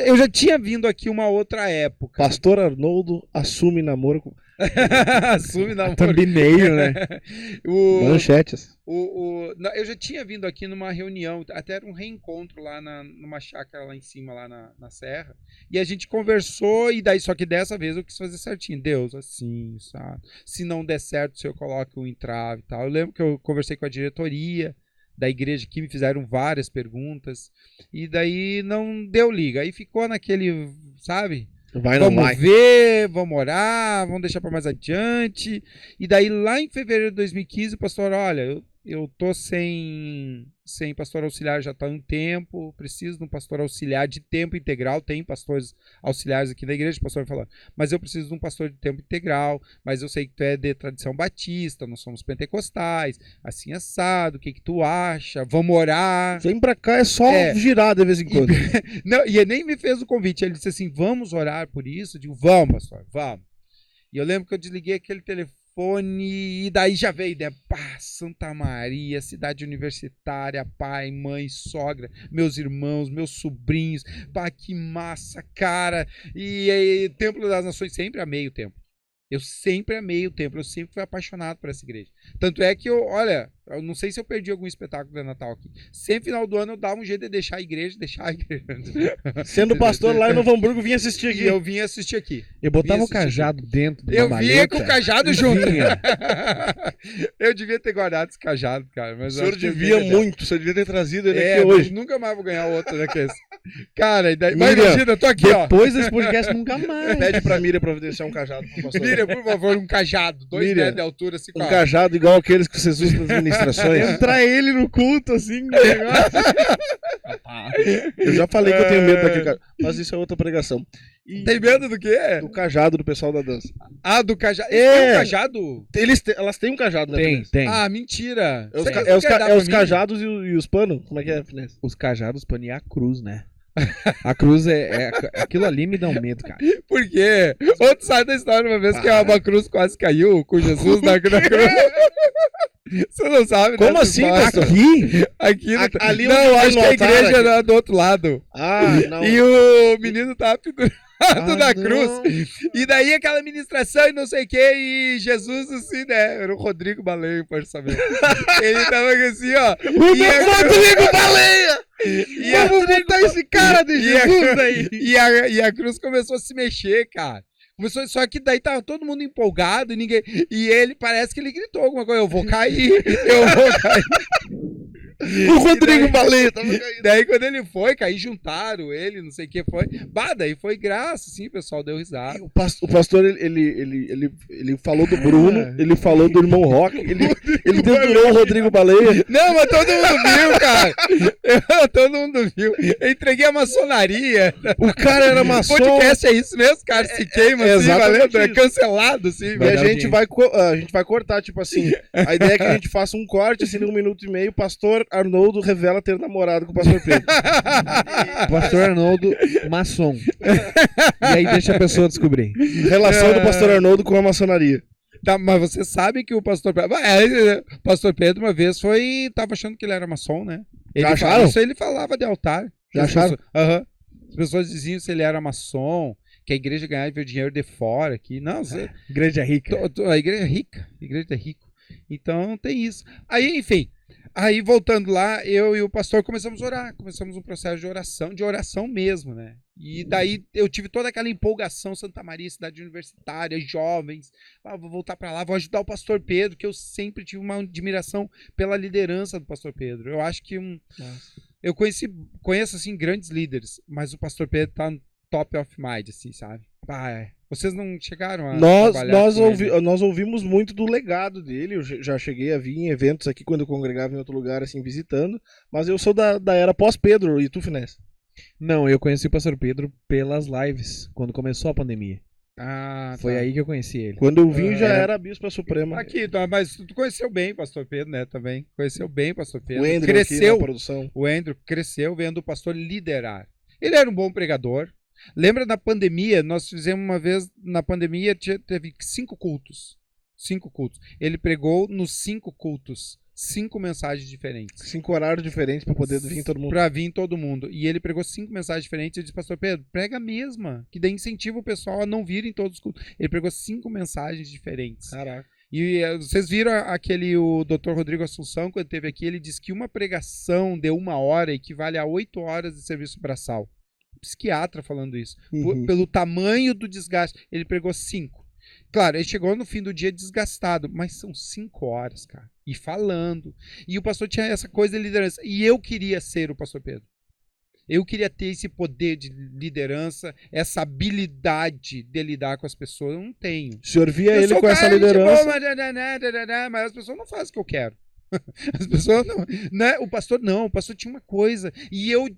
Eu já tinha vindo aqui uma outra época. Pastor Arnoldo assume namoro com... Assume namoro. Thumbnail, né? Manchetes. Eu já tinha vindo aqui numa reunião, até era um reencontro lá numa chácara lá em cima, lá na serra. E a gente conversou, e daí, só que dessa vez eu quis fazer certinho. Deus, assim, sabe? Se não der certo, se eu coloco um entrave e tal. Eu lembro que eu conversei com a diretoria da igreja que me fizeram várias perguntas, e daí não deu liga. Aí ficou naquele, sabe? Vamos ver, vamos orar, vamos deixar para mais adiante. E daí lá em fevereiro de 2015, o pastor, olha, eu tô sem pastor auxiliar já está há um tempo, preciso de um pastor auxiliar de tempo integral. Tem pastores auxiliares aqui na igreja, o pastor vai falar, mas eu preciso de um pastor de tempo integral, mas eu sei que tu é de tradição batista, nós somos pentecostais, assim assado, o que tu acha? Vamos orar. Vem pra cá, é só girar de vez em quando. Não, e ele nem me fez o convite, ele disse assim, vamos orar por isso? Eu digo, vamos, pastor, vamos. E eu lembro que eu desliguei aquele telefone, e daí já veio, né? Pá, Santa Maria, cidade universitária, pai, mãe, sogra, meus irmãos, meus sobrinhos, pá, que massa, cara. E Templo das Nações, sempre amei o templo. Eu sempre amei o templo, eu sempre fui apaixonado por essa igreja. Tanto é que eu não sei se eu perdi algum espetáculo de Natal aqui. Sempre final do ano eu dava um jeito de deixar a igreja. Sendo pastor lá em Novo Hamburgo, vinha assistir aqui. E eu vinha assistir aqui. Eu botava o cajado dentro do Eu vinha com o cajado junto. Vinha. Eu devia ter guardado esse cajado, cara. Mas O senhor devia muito, você devia ter trazido ele aqui hoje. Nunca mais vou ganhar outro daqueles. Cara, e daí, Miriam, mas imagina, eu tô aqui, Depois desse podcast, nunca mais. Pede pra Miriam providenciar um cajado pro pastor. Miriam, por favor, um cajado. 2 metros de altura, assim, Um cajado igual aqueles que vocês usam nas ministrações. Entrar ele no culto, assim, no negócio. Eu já falei que eu tenho medo daquele cajado, mas isso é outra pregação. Tem medo do quê? Do cajado do pessoal da dança. Ah, do cajado. Tem um cajado? Elas têm um cajado, né? Tem. Ah, mentira. É os cajados e os panos? Como é que é, Finesse? Os cajados, pano e a cruz, né? A cruz aquilo ali me dá um medo, cara. Por quê? Outro sai da história uma vez que uma cruz quase caiu com Jesus na cruz. Você não sabe Como dessa assim, história? pastor? Aqui Ali não, onde eu tem acho no que a altar igreja aqui. era do outro lado. Ah, não. E o menino tava pendurado na não. cruz. E daí aquela ministração e não sei o que, e Jesus assim, né? Era o Rodrigo Baleia, pode saber. Ele tava assim, ó. O e a- Rodrigo Baleia! e a- Vamos botar esse cara de e a- Jesus aí. e a cruz começou a se mexer, cara. Começou, só que daí tava todo mundo empolgado e ninguém. E ele parece que ele gritou alguma coisa: eu vou cair, eu vou cair. O Rodrigo Baleia tava caindo. Daí quando ele foi, cair, juntaram ele, não sei o que foi. Bah, daí foi graça, assim, o pessoal deu risada. O pastor, ele falou do Bruno, ele falou do irmão Rock, ele dedurou o Rodrigo Baleia. Não, mas todo mundo viu, cara. Todo mundo viu. Eu entreguei a maçonaria. O cara era maçom. Podcast é isso mesmo, cara. Se queima, assim, exatamente valendo. É isso. cancelado, assim, E a velho. gente vai cortar, tipo assim, a ideia é que a gente faça um corte, assim, de 1 minuto e meio, o pastor Arnoldo revela ter namorado com o pastor Pedro. Pastor Arnoldo, maçom. E aí deixa a pessoa descobrir. Relação do pastor Arnoldo com a maçonaria. Tá, mas você sabe que o pastor Pedro. Pastor Pedro, uma vez, tava achando que ele era maçom, né? Já acharam? Isso ele falava de altar. Já acharam? Aham. As pessoas diziam se ele era maçom, que a igreja ganhava dinheiro de fora aqui. Não, você. Igreja rica. A igreja é rica. A igreja é rico. Então tem isso. Aí, enfim. Aí, voltando lá, eu e o pastor começamos a orar. Começamos um processo de oração mesmo, né? E daí eu tive toda aquela empolgação, Santa Maria, cidade universitária, jovens. Vou voltar para lá, vou ajudar o pastor Pedro, que eu sempre tive uma admiração pela liderança do pastor Pedro. Eu acho que eu conheço, assim, grandes líderes, mas o pastor Pedro tá no top of mind, assim, sabe? Vocês não chegaram a trabalhar com ele? Nós ouvimos muito do legado dele. Eu já cheguei a vir em eventos aqui quando eu congregava em outro lugar, assim, visitando. Mas eu sou da era pós-Pedro. E tu, Finesse? Não, eu conheci o pastor Pedro pelas lives, quando começou a pandemia. Foi Tá. aí que eu conheci ele. Quando eu vim, já era a Bispa Suprema. Aqui, tá, mas tu conheceu bem o pastor Pedro, né, também. Conheceu bem o pastor Pedro. O Andrew Cresceu. aqui na produção. O Andrew cresceu vendo o pastor liderar. Ele era um bom pregador. Lembra da pandemia? Nós fizemos uma vez, na pandemia, teve 5 cultos. 5 cultos. Ele pregou nos 5 cultos. 5 mensagens diferentes. 5 horários diferentes pra poder vir todo mundo. Pra vir todo mundo. E ele pregou 5 mensagens diferentes. Eu disse, pastor Pedro, prega a mesma. Que daí incentiva o pessoal a não vir em todos os cultos. Ele pregou 5 mensagens diferentes. Caraca. E vocês viram o Dr. Rodrigo Assunção, quando esteve aqui, ele disse que uma pregação de 1 hora equivale a 8 horas de serviço braçal. Psiquiatra falando isso. Pelo tamanho do desgaste. Ele pregou 5. Claro, ele chegou no fim do dia desgastado, mas são 5 horas, cara. E falando. E o pastor tinha essa coisa de liderança. E eu queria ser o pastor Pedro. Eu queria ter esse poder de liderança, essa habilidade de lidar com as pessoas. Eu não tenho. O senhor via Eu ele sou com essa cara de liderança. boa, mas as pessoas não fazem o que eu quero. As pessoas não, né? O pastor não, o pastor tinha uma coisa. E eu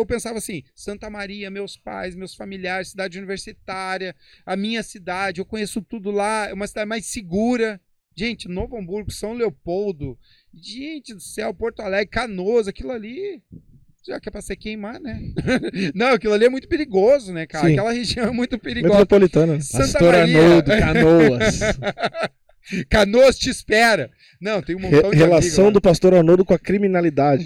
pensava assim: Santa Maria, meus pais, meus familiares, cidade universitária, a minha cidade, eu conheço tudo lá, é uma cidade mais segura. Gente, Novo Hamburgo, São Leopoldo, gente do céu, Porto Alegre, Canoas, aquilo ali. Já que é pra você queimar, né? Não, aquilo ali é muito perigoso, né, cara? Sim. Aquela região é muito perigosa. Metropolitana. Santa Pastor Maria. Arnoldo, Canoas. Canoas te espera. Não, tem um montão de Relação amigo lá. do pastor Arnoldo com a criminalidade.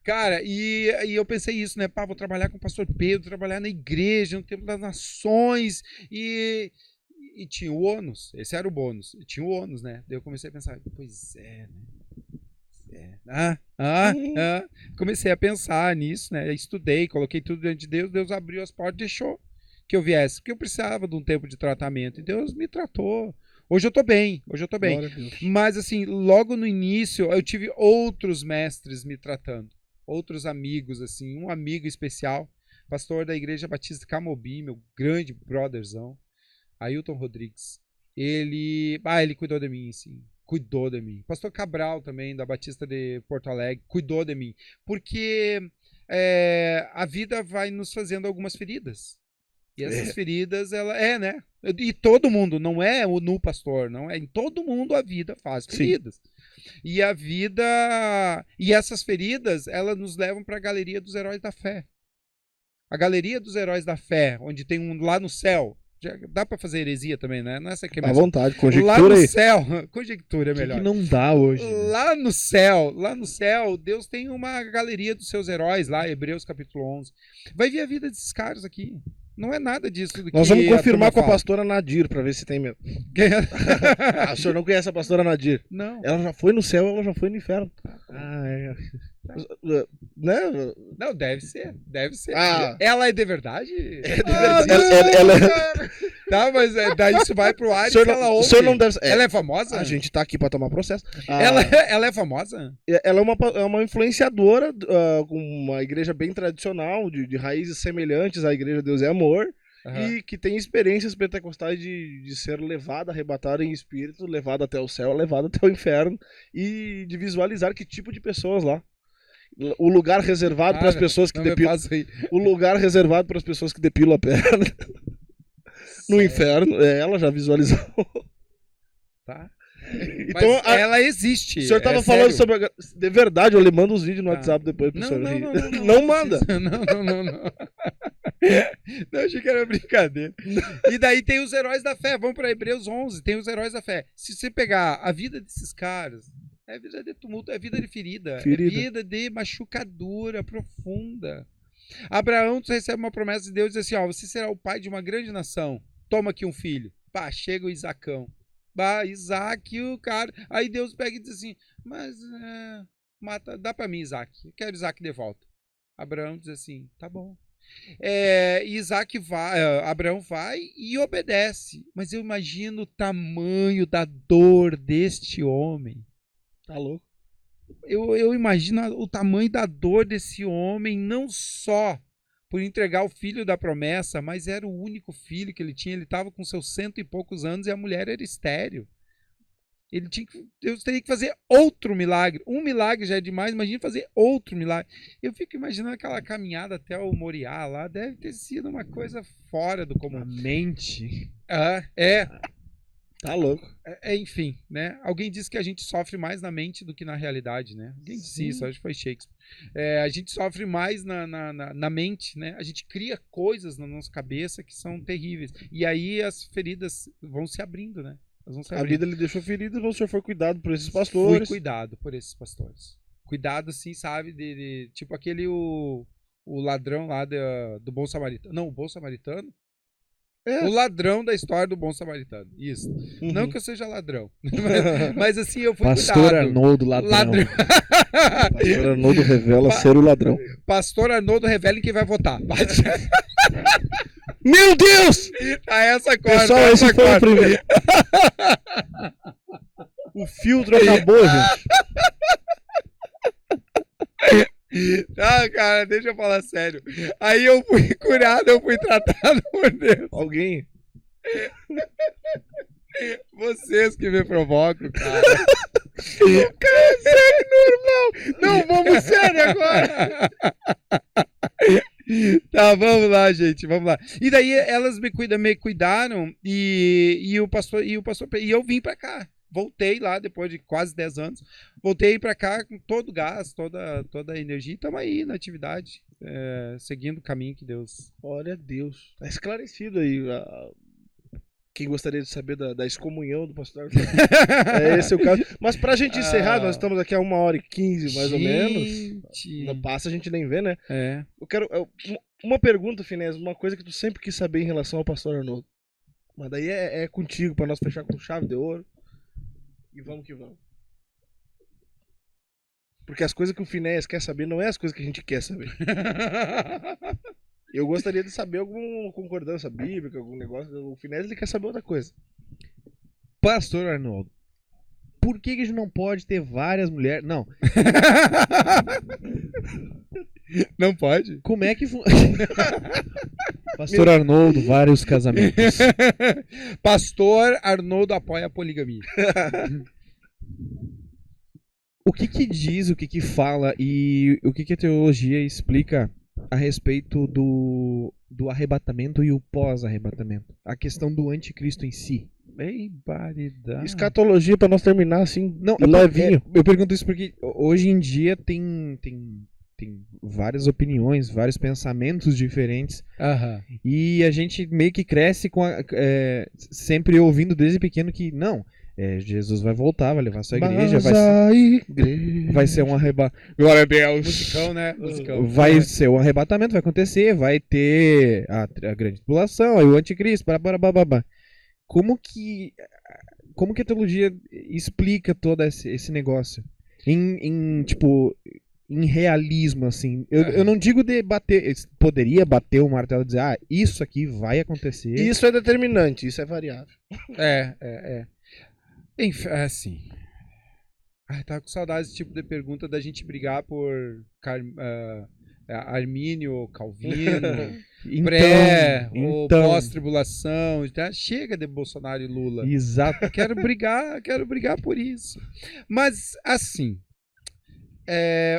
Cara, e eu pensei isso, né? Pá, vou trabalhar com o pastor Pedro, trabalhar na igreja, no Templo das Nações, e tinha o ônus. Esse era o bônus. E tinha o ônus, né? Daí eu comecei a pensar, pois é, né? Comecei a pensar nisso, né? Estudei, coloquei tudo diante de Deus, Deus abriu as portas e deixou que eu viesse, porque eu precisava de um tempo de tratamento, e Deus me tratou. Hoje eu tô bem. Glória a Deus. Mas assim, logo no início, eu tive outros mestres me tratando. Outros amigos, assim. Um amigo especial, pastor da Igreja Batista Camobi, meu grande brotherzão, Ailton Rodrigues. Ele cuidou de mim, assim. Cuidou de mim. Pastor Cabral também, da Batista de Porto Alegre, cuidou de mim. Porque a vida vai nos fazendo algumas feridas. E essas feridas, né? E todo mundo, não é no pastor, não é. Em todo mundo a vida faz feridas. Sim. E a vida. E essas feridas, elas nos levam para a galeria dos heróis da fé. A galeria dos heróis da fé, onde tem lá no céu, Já dá pra fazer heresia também, né? Não é essa aqui À mesmo. vontade, Lá conjectura no aí. céu, conjectura é O que, melhor. que não dá hoje? né? Lá no céu, Deus tem uma galeria dos seus heróis lá, Hebreus capítulo 11. Vai ver a vida desses caras aqui. Não é nada disso do que Nós vamos a confirmar com turma a pastora Nadir pra ver se tem mesmo. fala. Ah, o senhor não conhece a pastora Nadir? Não, Ela já foi no céu, ela já foi no inferno. Ah, é. Né? não, deve ser. Ah. Ela é de verdade? Ela- Tá, mas daí isso vai pro ar O e senhor se ela não, o ouve. senhor não deve. Ela é famosa? A gente tá aqui pra tomar processo. Ah, Ela é famosa? ela é uma influenciadora com uma igreja bem tradicional, de raízes semelhantes à Igreja Deus é Amor, Aham. e que tem experiências pentecostais de ser levada, arrebatada em espírito, levada até o céu, levada até o inferno, e de visualizar que tipo de pessoas lá. O lugar reservado para as pessoas que Não me depilam. faça aí. O lugar reservado para as pessoas que depilam a perna. No inferno, ela já visualizou. Tá. Então, Mas ela existe. O senhor tava é falando sério. sobre. De verdade, eu lhe mando os vídeos no Tá. WhatsApp depois pro Não, senhor. não, rir. não, não, não. Não manda. precisa. Não. Não, achei que era brincadeira. E daí tem os heróis da fé. Vamos para Hebreus 11. Tem os heróis da fé. Se você pegar a vida desses caras, é vida de tumulto, é vida de ferida. É vida de machucadura profunda. Abraão recebe uma promessa de Deus e diz assim, ó, você será o pai de uma grande nação. Toma aqui um filho. Pá, chega o Isacão. Bah, Isaac, o cara. Aí Deus pega e diz assim, mas mata, dá pra mim, Isaac. Eu quero Isaac de volta. Abraão diz assim, tá bom. Isaac vai, Abraão vai e obedece. Mas eu imagino o tamanho da dor deste homem. Tá louco. Eu imagino o tamanho da dor desse homem, não só por entregar o filho da promessa, mas era o único filho que ele tinha. Ele estava com seus 100 e poucos anos e a mulher era estéril. Deus teria que fazer outro milagre. Um milagre já é demais, imagina fazer outro milagre. Eu fico imaginando aquela caminhada até o Moriá lá, deve ter sido uma coisa fora do A comum. mente. Tá louco. Enfim, né? Alguém disse que a gente sofre mais na mente do que na realidade, né? Alguém disse isso, acho que foi Shakespeare. A gente sofre mais na mente, né? A gente cria coisas na nossa cabeça que são terríveis. E aí as feridas vão se abrindo, né? Elas vão se A abrindo. vida lhe deixou ferido, o senhor foi cuidado por esses Fui pastores. cuidado por esses pastores. Cuidado, assim, sabe? Tipo aquele o ladrão lá do Bom Samaritano. Não, o Bom Samaritano? É. O ladrão da história do Bom Samaritano. Isso. Uhum. Não que eu seja ladrão. mas assim, eu fui Pastor cuidado. Arnoldo Ladrão. Pastor Arnoldo revela ser o ladrão. Pastor Arnoldo revela em quem vai votar. Meu Deus! Essa corta. Pessoal, essa esse foi o corta. primeiro. O filtro acabou, gente. Ah, cara, deixa eu falar sério. Aí eu fui curado, eu fui tratado por Deus. Alguém? Vocês que me provocam, cara. O cara é sério, normal. Não, vamos sério agora. Tá, vamos lá, gente, vamos lá. E daí elas me cuidaram e eu vim pra cá. Voltei lá depois de quase 10 anos. Voltei pra cá com todo o gás, toda a energia. E estamos aí na atividade, seguindo o caminho que Deus... Olha Deus. Tá esclarecido aí. Quem gostaria de saber da excomunhão do pastor Arthur. Esse é o caso. Mas pra gente encerrar, nós estamos aqui a 1h15 mais ou menos. Não passa, a gente nem vê, né? Eu quero. Uma pergunta, Finés, uma coisa que tu sempre quis saber em relação ao pastor Arnoldo. Mas daí é contigo, pra nós fechar com chave de ouro. E vamos que vamos. Porque as coisas que o Finés quer saber não é as coisas que a gente quer saber. Eu gostaria de saber alguma concordância bíblica, algum negócio. O Finés ele quer saber outra coisa. Pastor Arnoldo, por que a gente não pode ter várias mulheres? Não. Não pode? Como é que Pastor Arnoldo, vários casamentos. Pastor Arnoldo apoia a poligamia. O que diz, o que fala e o que a teologia explica a respeito do arrebatamento e o pós-arrebatamento? A questão do anticristo em si. Escatologia pra nós terminar assim, Não, levinho. eu pergunto isso porque hoje em dia tem tem várias opiniões, vários pensamentos diferentes. Aham. E a gente meio que cresce sempre ouvindo desde pequeno que, não, Jesus vai voltar, vai levar sua igreja, vai ser um arrebatamento. Glória a Deus! Musicão, né? Musicão. Vai ser um arrebatamento, vai acontecer, vai ter a grande tribulação, aí o anticristo, babá. Como que a teologia explica todo esse negócio? Tipo, em realismo, assim. Eu não digo de bater, poderia bater o martelo e dizer, isso aqui vai acontecer. Isso é determinante, isso é variável. Enfim, assim. Ai, tava com saudade desse tipo de pergunta da gente brigar por Armínio, Calvino, pré ou pós-tribulação. Chega de Bolsonaro e Lula. Exato. Eu quero brigar por isso. Mas, assim,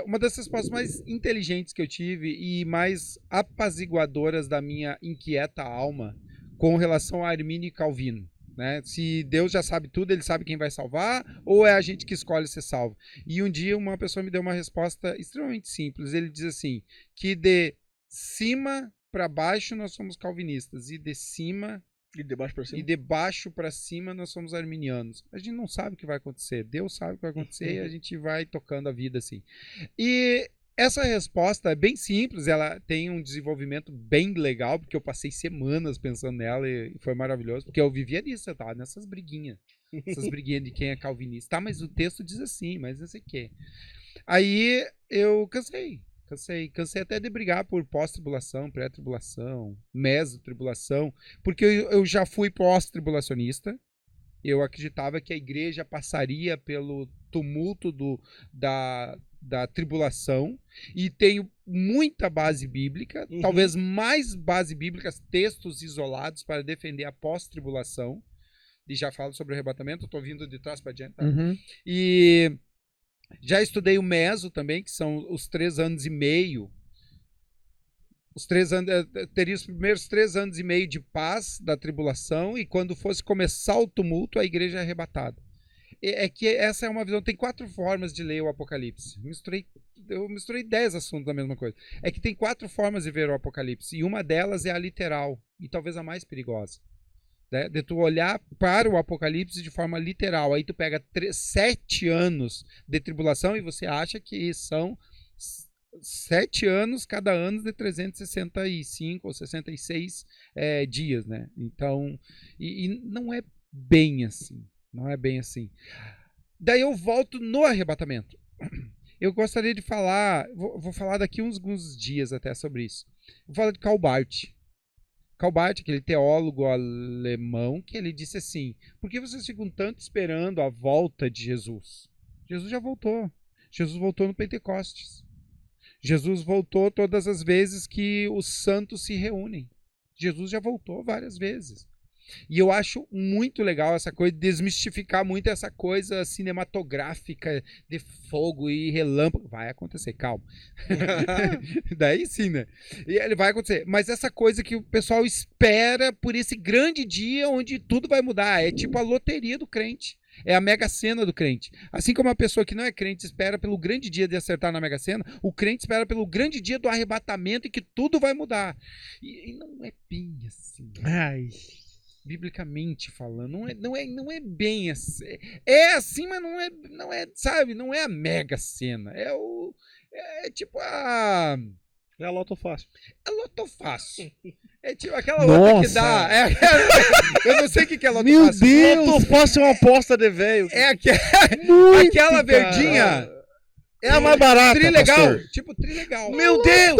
uma das respostas mais inteligentes que eu tive e mais apaziguadoras da minha inquieta alma com relação a Armínio e Calvino. Né? Se Deus já sabe tudo, ele sabe quem vai salvar, ou é a gente que escolhe ser salvo? E um dia uma pessoa me deu uma resposta extremamente simples. Ele diz assim, que de cima para baixo nós somos calvinistas, e de cima e de baixo para cima, e de baixo para cima nós somos arminianos. A gente não sabe o que vai acontecer, Deus sabe o que vai acontecer, e a gente vai tocando a vida assim. E essa resposta é bem simples, ela tem um desenvolvimento bem legal, porque eu passei semanas pensando nela e foi maravilhoso, porque eu vivia nisso, eu tava nessas briguinhas. Essas briguinhas de quem é calvinista. Tá, mas o texto diz assim, mas não sei o quê. Aí eu cansei até de brigar por pós-tribulação, pré-tribulação, mesotribulação, porque eu já fui pós-tribulacionista. Eu acreditava que a igreja passaria pelo tumulto da tribulação, e tenho muita base bíblica, talvez mais base bíblica, textos isolados para defender a pós-tribulação, e já falo sobre o arrebatamento, estou vindo de trás para diante. Tá? E já estudei o meso também, que são os 3 anos e meio. Teria os primeiros 3 anos e meio de paz da tribulação, e quando fosse começar o tumulto, a igreja é arrebatada. É que essa é uma visão, tem 4 formas de ler o Apocalipse. Eu misturei 10 assuntos da mesma coisa. É que tem 4 formas de ver o Apocalipse, e uma delas é a literal, e talvez a mais perigosa. Né? De tu olhar para o Apocalipse de forma literal, aí tu pega 7 anos de tribulação e você acha que são 7 anos, cada ano de 365 ou 66 dias, né? Então, e não é bem assim. Não é bem assim. Daí eu volto no arrebatamento. Eu gostaria de falar, vou falar daqui alguns dias até sobre isso. Vou falar de Karl Barth. Karl Barth, aquele teólogo alemão, que ele disse assim, por que vocês ficam tanto esperando a volta de Jesus? Jesus já voltou. Jesus voltou no Pentecostes. Jesus voltou todas as vezes que os santos se reúnem. Jesus já voltou várias vezes. E eu acho muito legal essa coisa, desmistificar muito essa coisa cinematográfica de fogo e relâmpago. Vai acontecer, calma. Daí sim, né? E ele vai acontecer. Mas essa coisa que o pessoal espera por esse grande dia onde tudo vai mudar. É tipo a loteria do crente. É a Mega Sena do crente. Assim como a pessoa que não é crente espera pelo grande dia de acertar na Mega Sena, o crente espera pelo grande dia do arrebatamento e que tudo vai mudar. E não é bem assim. Ai... Biblicamente falando, não é bem assim. É assim, mas não é, sabe, não é a Mega Sena. É tipo a... É a Loto Fácil. É Loto Fácil. É tipo aquela outra que dá... eu não sei o que é Loto Meu Fácil. Deus! Loto Fácil é uma aposta de velho. É Muito, aquela cara. verdinha... É a mais barata, Trilegal. pastor. Tipo Trilegal. Meu Deus!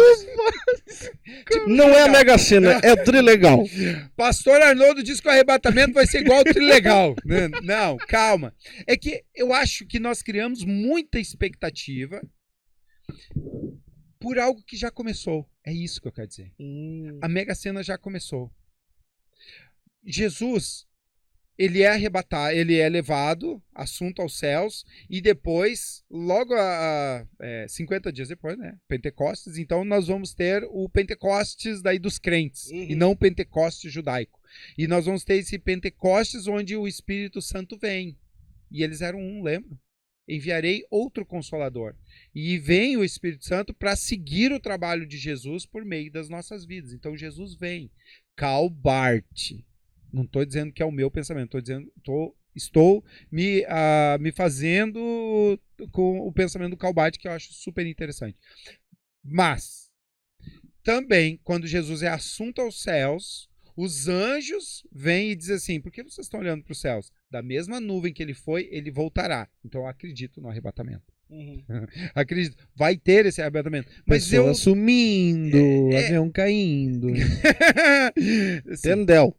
Não é a Mega Sena, é o Trilegal. Pastor Arnoldo diz que o arrebatamento vai ser igual ao Trilegal. Não, calma. É que eu acho que nós criamos muita expectativa por algo que já começou. É isso que eu quero dizer. A Mega Sena já começou. Jesus, ele é arrebatado, ele é levado, assunto aos céus, e depois, logo 50 dias depois, né, Pentecostes, então nós vamos ter o Pentecostes daí dos crentes, e não o Pentecostes judaico. E nós vamos ter esse Pentecostes onde o Espírito Santo vem. E eles eram um, lembra? enviarei outro Consolador. E vem o Espírito Santo para seguir o trabalho de Jesus por meio das nossas vidas. Então Jesus vem. Karl Barth. Não estou dizendo que é o meu pensamento, estou me fazendo com o pensamento do Karl Barth, que eu acho super interessante. Mas, também, quando Jesus é assunto aos céus, os anjos vêm e dizem assim, por que vocês estão olhando para os céus? Da mesma nuvem que ele foi, ele voltará. Então eu acredito no arrebatamento. Acredito, vai ter esse arrebatamento. Mas Pessoas sumindo, avião caindo. Tendel.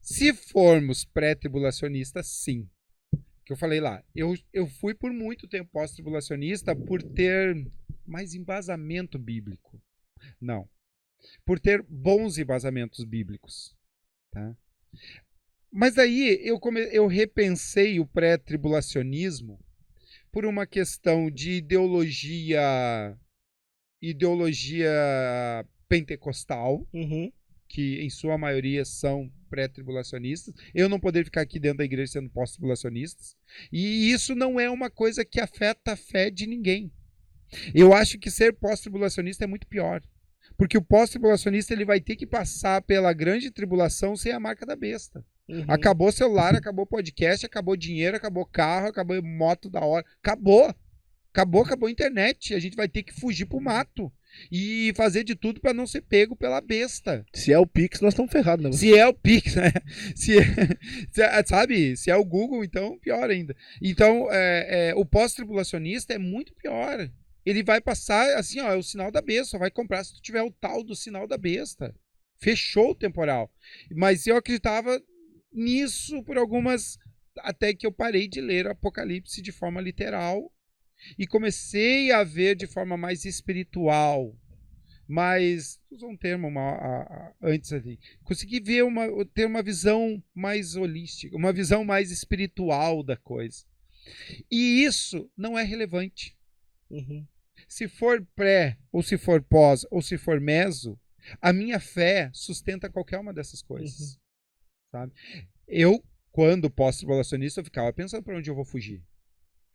Se formos pré-tribulacionistas, sim. Que eu falei lá, eu fui por muito tempo pós-tribulacionista por ter mais embasamento bíblico. Não. Por ter bons embasamentos bíblicos. Tá? Mas aí eu repensei o pré-tribulacionismo por uma questão de ideologia pentecostal, que em sua maioria são pré-tribulacionistas. Eu não poderia ficar aqui dentro da igreja sendo pós-tribulacionistas. E isso não é uma coisa que afeta a fé de ninguém. Eu acho que ser pós-tribulacionista é muito pior. Porque o pós-tribulacionista ele vai ter que passar pela grande tribulação sem a marca da besta. Acabou celular, acabou podcast, acabou dinheiro, acabou carro, acabou moto da hora. Acabou a internet. A gente vai ter que fugir pro mato e fazer de tudo para não ser pego pela besta. Se é o Pix, nós estamos ferrados, né? Se é o Pix, né? Sabe? Se é o Google, então pior ainda. Então, o pós-tribulacionista é muito pior. Ele vai passar assim, ó, é o sinal da besta. Só vai comprar se tu tiver o tal do sinal da besta. Fechou o temporal. Mas eu acreditava nisso por algumas... Até que eu parei de ler Apocalipse de forma literal e comecei a ver de forma mais espiritual. Mas, usar um termo antes ali. Consegui ter uma visão mais holística, uma visão mais espiritual da coisa. E isso não é relevante. Se for pré, ou se for pós, ou se for meso, a minha fé sustenta qualquer uma dessas coisas. Sabe? Eu, quando pós-tribulacionista, eu ficava pensando para onde eu vou fugir.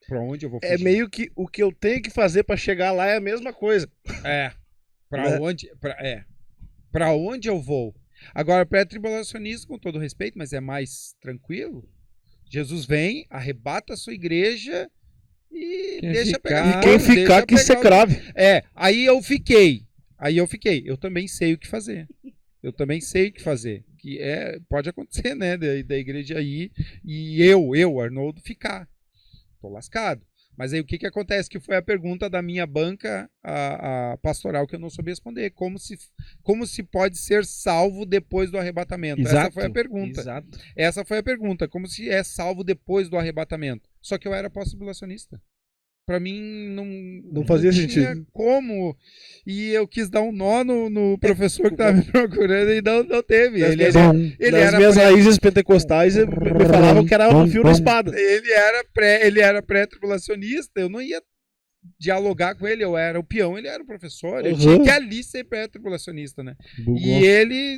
Para onde eu vou fugir. É meio que o que eu tenho que fazer para chegar lá é a mesma coisa. Para onde eu vou? Agora, pré-tribulacionista, com todo respeito, mas é mais tranquilo. Jesus vem, arrebata a sua igreja e deixa pegar. E quem ficar, que se crave. Aí eu fiquei. Eu também sei o que fazer. Que pode acontecer, né? Da igreja aí e eu, Arnoldo, ficar. Tô lascado. Mas aí o que acontece? Que foi a pergunta da minha banca a pastoral que eu não soube responder. Como se pode ser salvo depois do arrebatamento? Exato, essa foi a pergunta. Exato. Essa foi a pergunta. Como se é salvo depois do arrebatamento? Só que eu era pós-tribulacionista. Pra mim não fazia tinha sentido. Como. E eu quis dar um nó no professor que tava me procurando e não teve. Ele Nas minhas raízes pentecostais me falavam que era um fio na espada. Ele era pré-tribulacionista, eu não ia dialogar com ele, eu era o peão, ele era o professor. Eu tinha que ali ser pré-tribulacionista, né? Bugou. E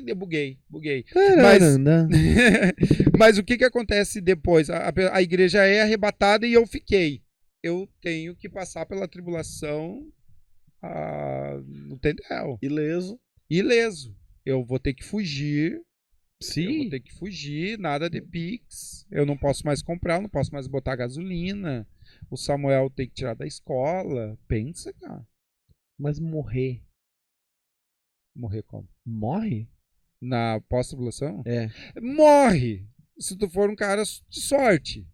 eu buguei. Mas o que acontece depois? A igreja é arrebatada e eu fiquei. Eu tenho que passar pela tribulação no Tendel. Ileso. Eu vou ter que fugir. Sim. Eu vou ter que fugir, nada de Pix. Eu não posso mais comprar, não posso mais botar gasolina. O Samuel tem que tirar da escola. Pensa, cara. Mas morrer. Morrer como? Morre? Na pós-tribulação? Morre! Se tu for um cara de sorte.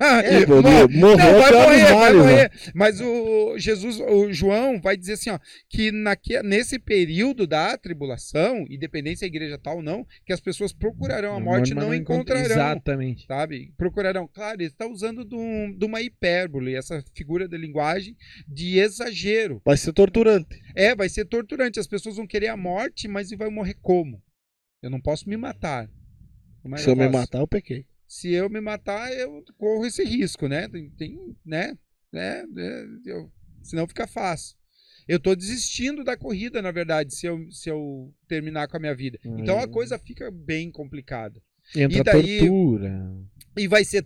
Vai morrer. Mas o João vai dizer assim, ó, que nesse período da tribulação, independente se a igreja tá ou não, que as pessoas procurarão a morte e não encontrarão. Exatamente. Sabe? Procurarão. Claro, ele está usando de uma hipérbole, essa figura de linguagem de exagero. Vai ser torturante. Vai ser torturante. As pessoas vão querer a morte, mas vai morrer como? Eu não posso me matar. Se eu me matar, eu pequei. Se eu me matar, eu corro esse risco, né? Senão fica fácil. Eu tô desistindo da corrida, na verdade, se eu terminar com a minha vida. Então a coisa fica bem complicada. Entra e daí, tortura. E vai ser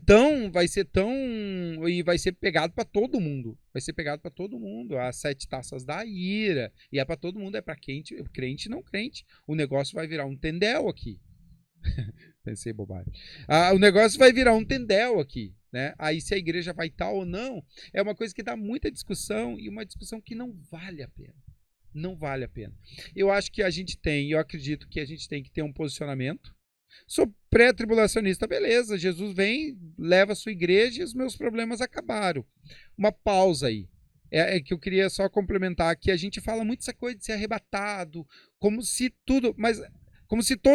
pegado pra todo mundo. Vai ser pegado pra todo mundo. As 7 taças da ira. E é pra todo mundo, é pra crente e não crente. O negócio vai virar um tendel aqui. Pensei bobagem. O negócio vai virar um tendel aqui, né? Aí se a igreja vai estar ou não, é uma coisa que dá muita discussão e uma discussão que não vale a pena. Não vale a pena. Eu acho que eu acredito que a gente tem que ter um posicionamento. Sou pré-tribulacionista, beleza. Jesus vem, leva a sua igreja e os meus problemas acabaram. Uma pausa aí. É que eu queria só complementar que a gente fala muito essa coisa de ser arrebatado, como se todos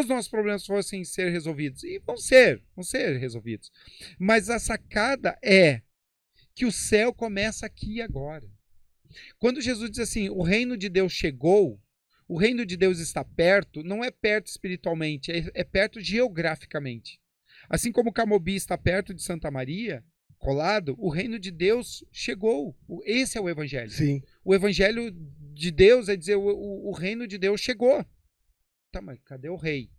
os nossos problemas fossem ser resolvidos. E vão ser resolvidos. Mas a sacada é que o céu começa aqui e agora. Quando Jesus diz assim, o reino de Deus chegou, o reino de Deus está perto, não é perto espiritualmente, é perto geograficamente. Assim como Camobi está perto de Santa Maria, colado, o reino de Deus chegou. Esse é o evangelho. Sim. O evangelho de Deus é dizer o reino de Deus chegou. Tá, mas cadê o rei?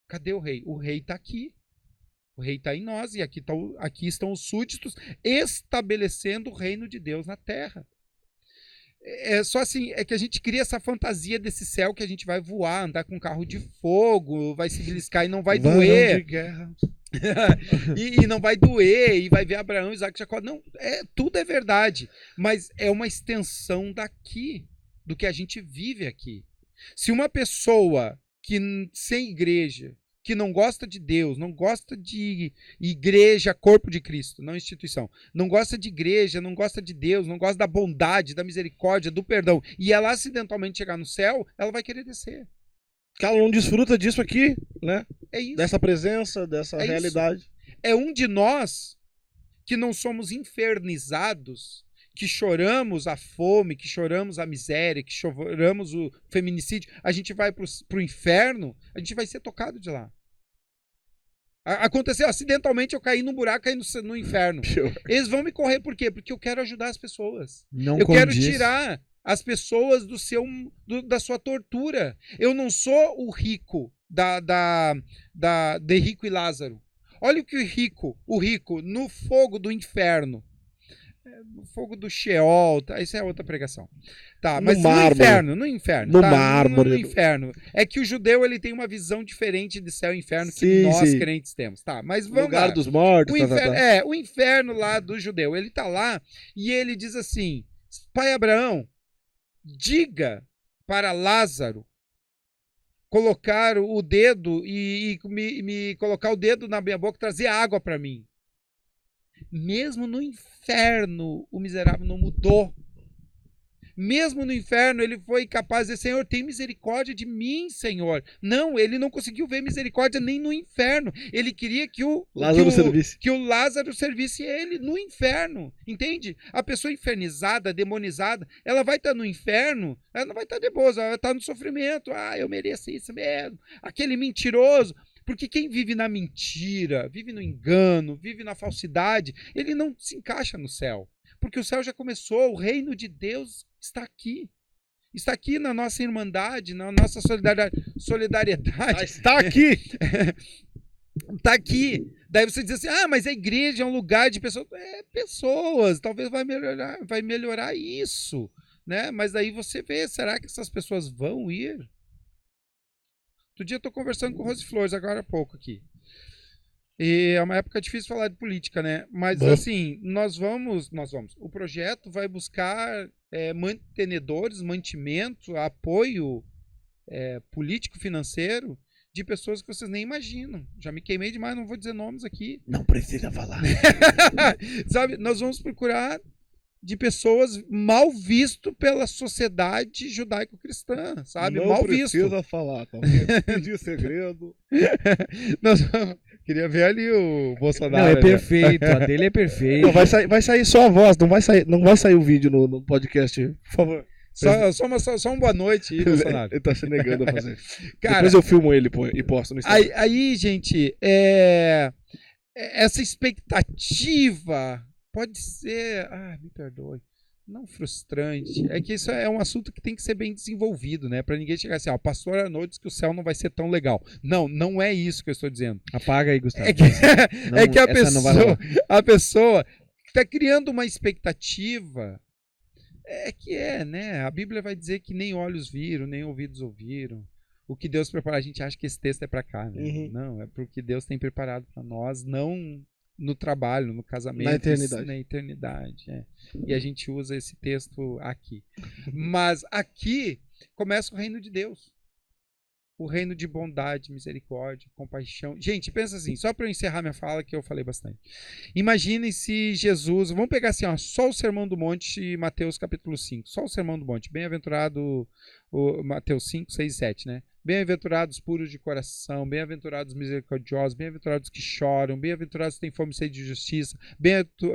Cadê o rei? O rei está aqui. O rei está em nós e aqui estão os súditos estabelecendo o reino de Deus na terra. É só assim, é que a gente cria essa fantasia desse céu que a gente vai voar, andar com um carro de fogo, vai se beliscar e não vai doer. De guerra. e não vai doer, e vai ver Abraão, Isaac, Jacó. Não, tudo é verdade, mas é uma extensão daqui, do que a gente vive aqui. Se uma pessoa sem igreja, que não gosta de Deus, não gosta de igreja, corpo de Cristo, não instituição, não gosta de igreja, não gosta de Deus, não gosta da bondade, da misericórdia, do perdão, e ela acidentalmente chegar no céu, ela vai querer descer. Que ela não desfruta disso aqui, né? É isso. Dessa presença, dessa realidade. Isso. É um de nós que não somos infernizados, que choramos a fome, que choramos a miséria, que choramos o feminicídio, a gente vai pro inferno, a gente vai ser tocado de lá. Aconteceu, acidentalmente eu caí num buraco, caí no inferno. Eles vão me correr por quê? Porque eu quero ajudar as pessoas. Eu quero tirar as pessoas da sua tortura. Eu não sou o rico de Rico e Lázaro. Olha o que o rico no fogo do inferno, no fogo do Sheol, tá? Isso é outra pregação. Tá, mas no inferno. No tá? mármore. No inferno. É que o judeu ele tem uma visão diferente de céu e inferno que nós crentes temos. Tá, mas vamos lugar lá. Dos mortos. O inferno lá do judeu. Ele tá lá e ele diz assim: Pai Abraão, diga para Lázaro colocar o dedo e me colocar o dedo na minha boca e trazer água para mim. Mesmo no inferno, o miserável não mudou. Mesmo no inferno, ele foi capaz de dizer, Senhor, tem misericórdia de mim, Senhor. Não, ele não conseguiu ver misericórdia nem no inferno. Ele queria que o Lázaro servisse ele no inferno. Entende? A pessoa infernizada, demonizada, ela vai estar no inferno, ela não vai estar de boa, ela vai estar no sofrimento. Eu mereço isso mesmo. Aquele mentiroso. Porque quem vive na mentira, vive no engano, vive na falsidade, ele não se encaixa no céu. Porque o céu já começou, o reino de Deus está aqui. Está aqui na nossa irmandade, na nossa solidariedade. Está aqui! Está aqui. Daí você diz assim, mas a igreja é um lugar de pessoas. Pessoas, talvez vai melhorar isso. Né? Mas daí você vê, será que essas pessoas vão ir? Outro dia eu estou conversando com o Rose Flores, agora há pouco aqui. E é uma época difícil falar de política, né? Mas assim, nós vamos. O projeto vai buscar mantimento, apoio político-financeiro de pessoas que vocês nem imaginam. Já me queimei demais, não vou dizer nomes aqui. Não precisa falar. Sabe, nós vamos procurar de pessoas mal visto pela sociedade judaico-cristã, sabe? Não mal visto. Não precisa falar, tá? Pedir segredo. Queria ver ali o Bolsonaro. Não, é perfeito, a dele é perfeito. Não, vai sair só a voz, não vai sair o vídeo no podcast, por favor. Só uma boa noite aí, Bolsonaro. Ele tá se negando a fazer. Cara, depois eu filmo ele e posto no Instagram. Aí, gente, essa expectativa pode ser... me perdoe. Não frustrante. É que isso é um assunto que tem que ser bem desenvolvido, né? Pra ninguém chegar assim, ó, o pastor Arnoldo diz que o céu não vai ser tão legal. Não, não é isso que eu estou dizendo. Apaga aí, Gustavo. É que, Não, é que essa não vai rolar. a pessoa está criando uma expectativa. Né? A Bíblia vai dizer que nem olhos viram, nem ouvidos ouviram. O que Deus preparou, a gente acha que esse texto é para cá, né? Uhum. Não, é porque Deus tem preparado para nós, não no trabalho, no casamento, Na eternidade. Na eternidade. E a gente usa esse texto aqui. Mas aqui começa o reino de Deus. O reino de bondade, misericórdia, compaixão. Gente, pensa assim, só para eu encerrar minha fala, que eu falei bastante. Imaginem se Jesus, vamos pegar assim, ó, só o Sermão do Monte, Mateus capítulo 5, só o Sermão do Monte, bem-aventurado, Mateus 5, 6 e 7, né? Bem-aventurados puros de coração, bem-aventurados misericordiosos, bem-aventurados que choram, bem-aventurados que têm fome e sede de justiça,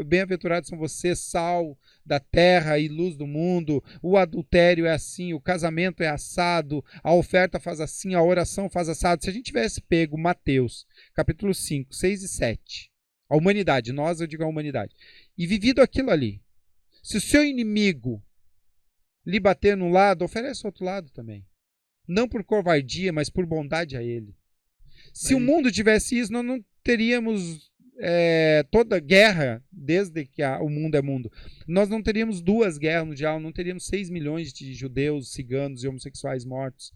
bem-aventurados são vocês, sal da terra e luz do mundo. O adultério é assim, o casamento é assado, a oferta faz assim, a oração faz assado. Se a gente tivesse pego Mateus, capítulo 5, 6 e 7, a humanidade, nós, eu digo a humanidade, e vivido aquilo ali, se o seu inimigo lhe bater num lado, oferece outro lado também. Não por covardia, mas por bondade a ele. Se o mundo tivesse isso, nós não teríamos toda guerra, desde que o mundo é mundo. Nós não teríamos 2 guerras mundiais, não teríamos 6 milhões de judeus, ciganos e homossexuais mortos.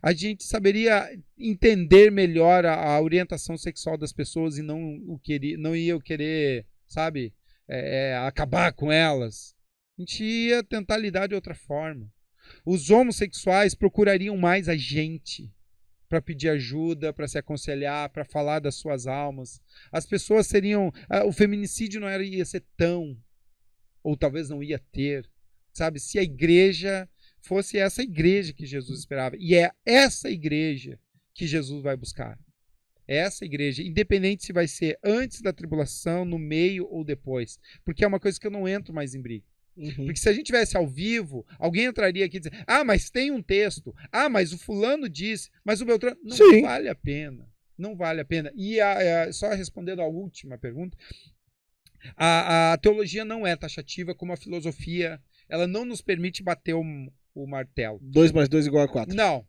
A gente saberia entender melhor a orientação sexual das pessoas e não ia querer, sabe, acabar com elas. A gente ia tentar lidar de outra forma. Os homossexuais procurariam mais a gente para pedir ajuda, para se aconselhar, para falar das suas almas. As pessoas seriam... O feminicídio não ia ser tão... Ou talvez não ia ter. Sabe? Se a igreja fosse essa igreja que Jesus esperava. E é essa igreja que Jesus vai buscar. É essa igreja. Independente se vai ser antes da tribulação, no meio ou depois. Porque é uma coisa que eu não entro mais em briga. Uhum. Porque se a gente tivesse ao vivo, alguém entraria aqui e dizer, mas tem um texto, mas o fulano disse, mas o Beltrano... Não Sim. vale a pena. Não vale a pena. E só respondendo à última pergunta, a teologia não é taxativa como a filosofia, ela não nos permite bater o martelo. 2 mais 2 igual a 4. Não,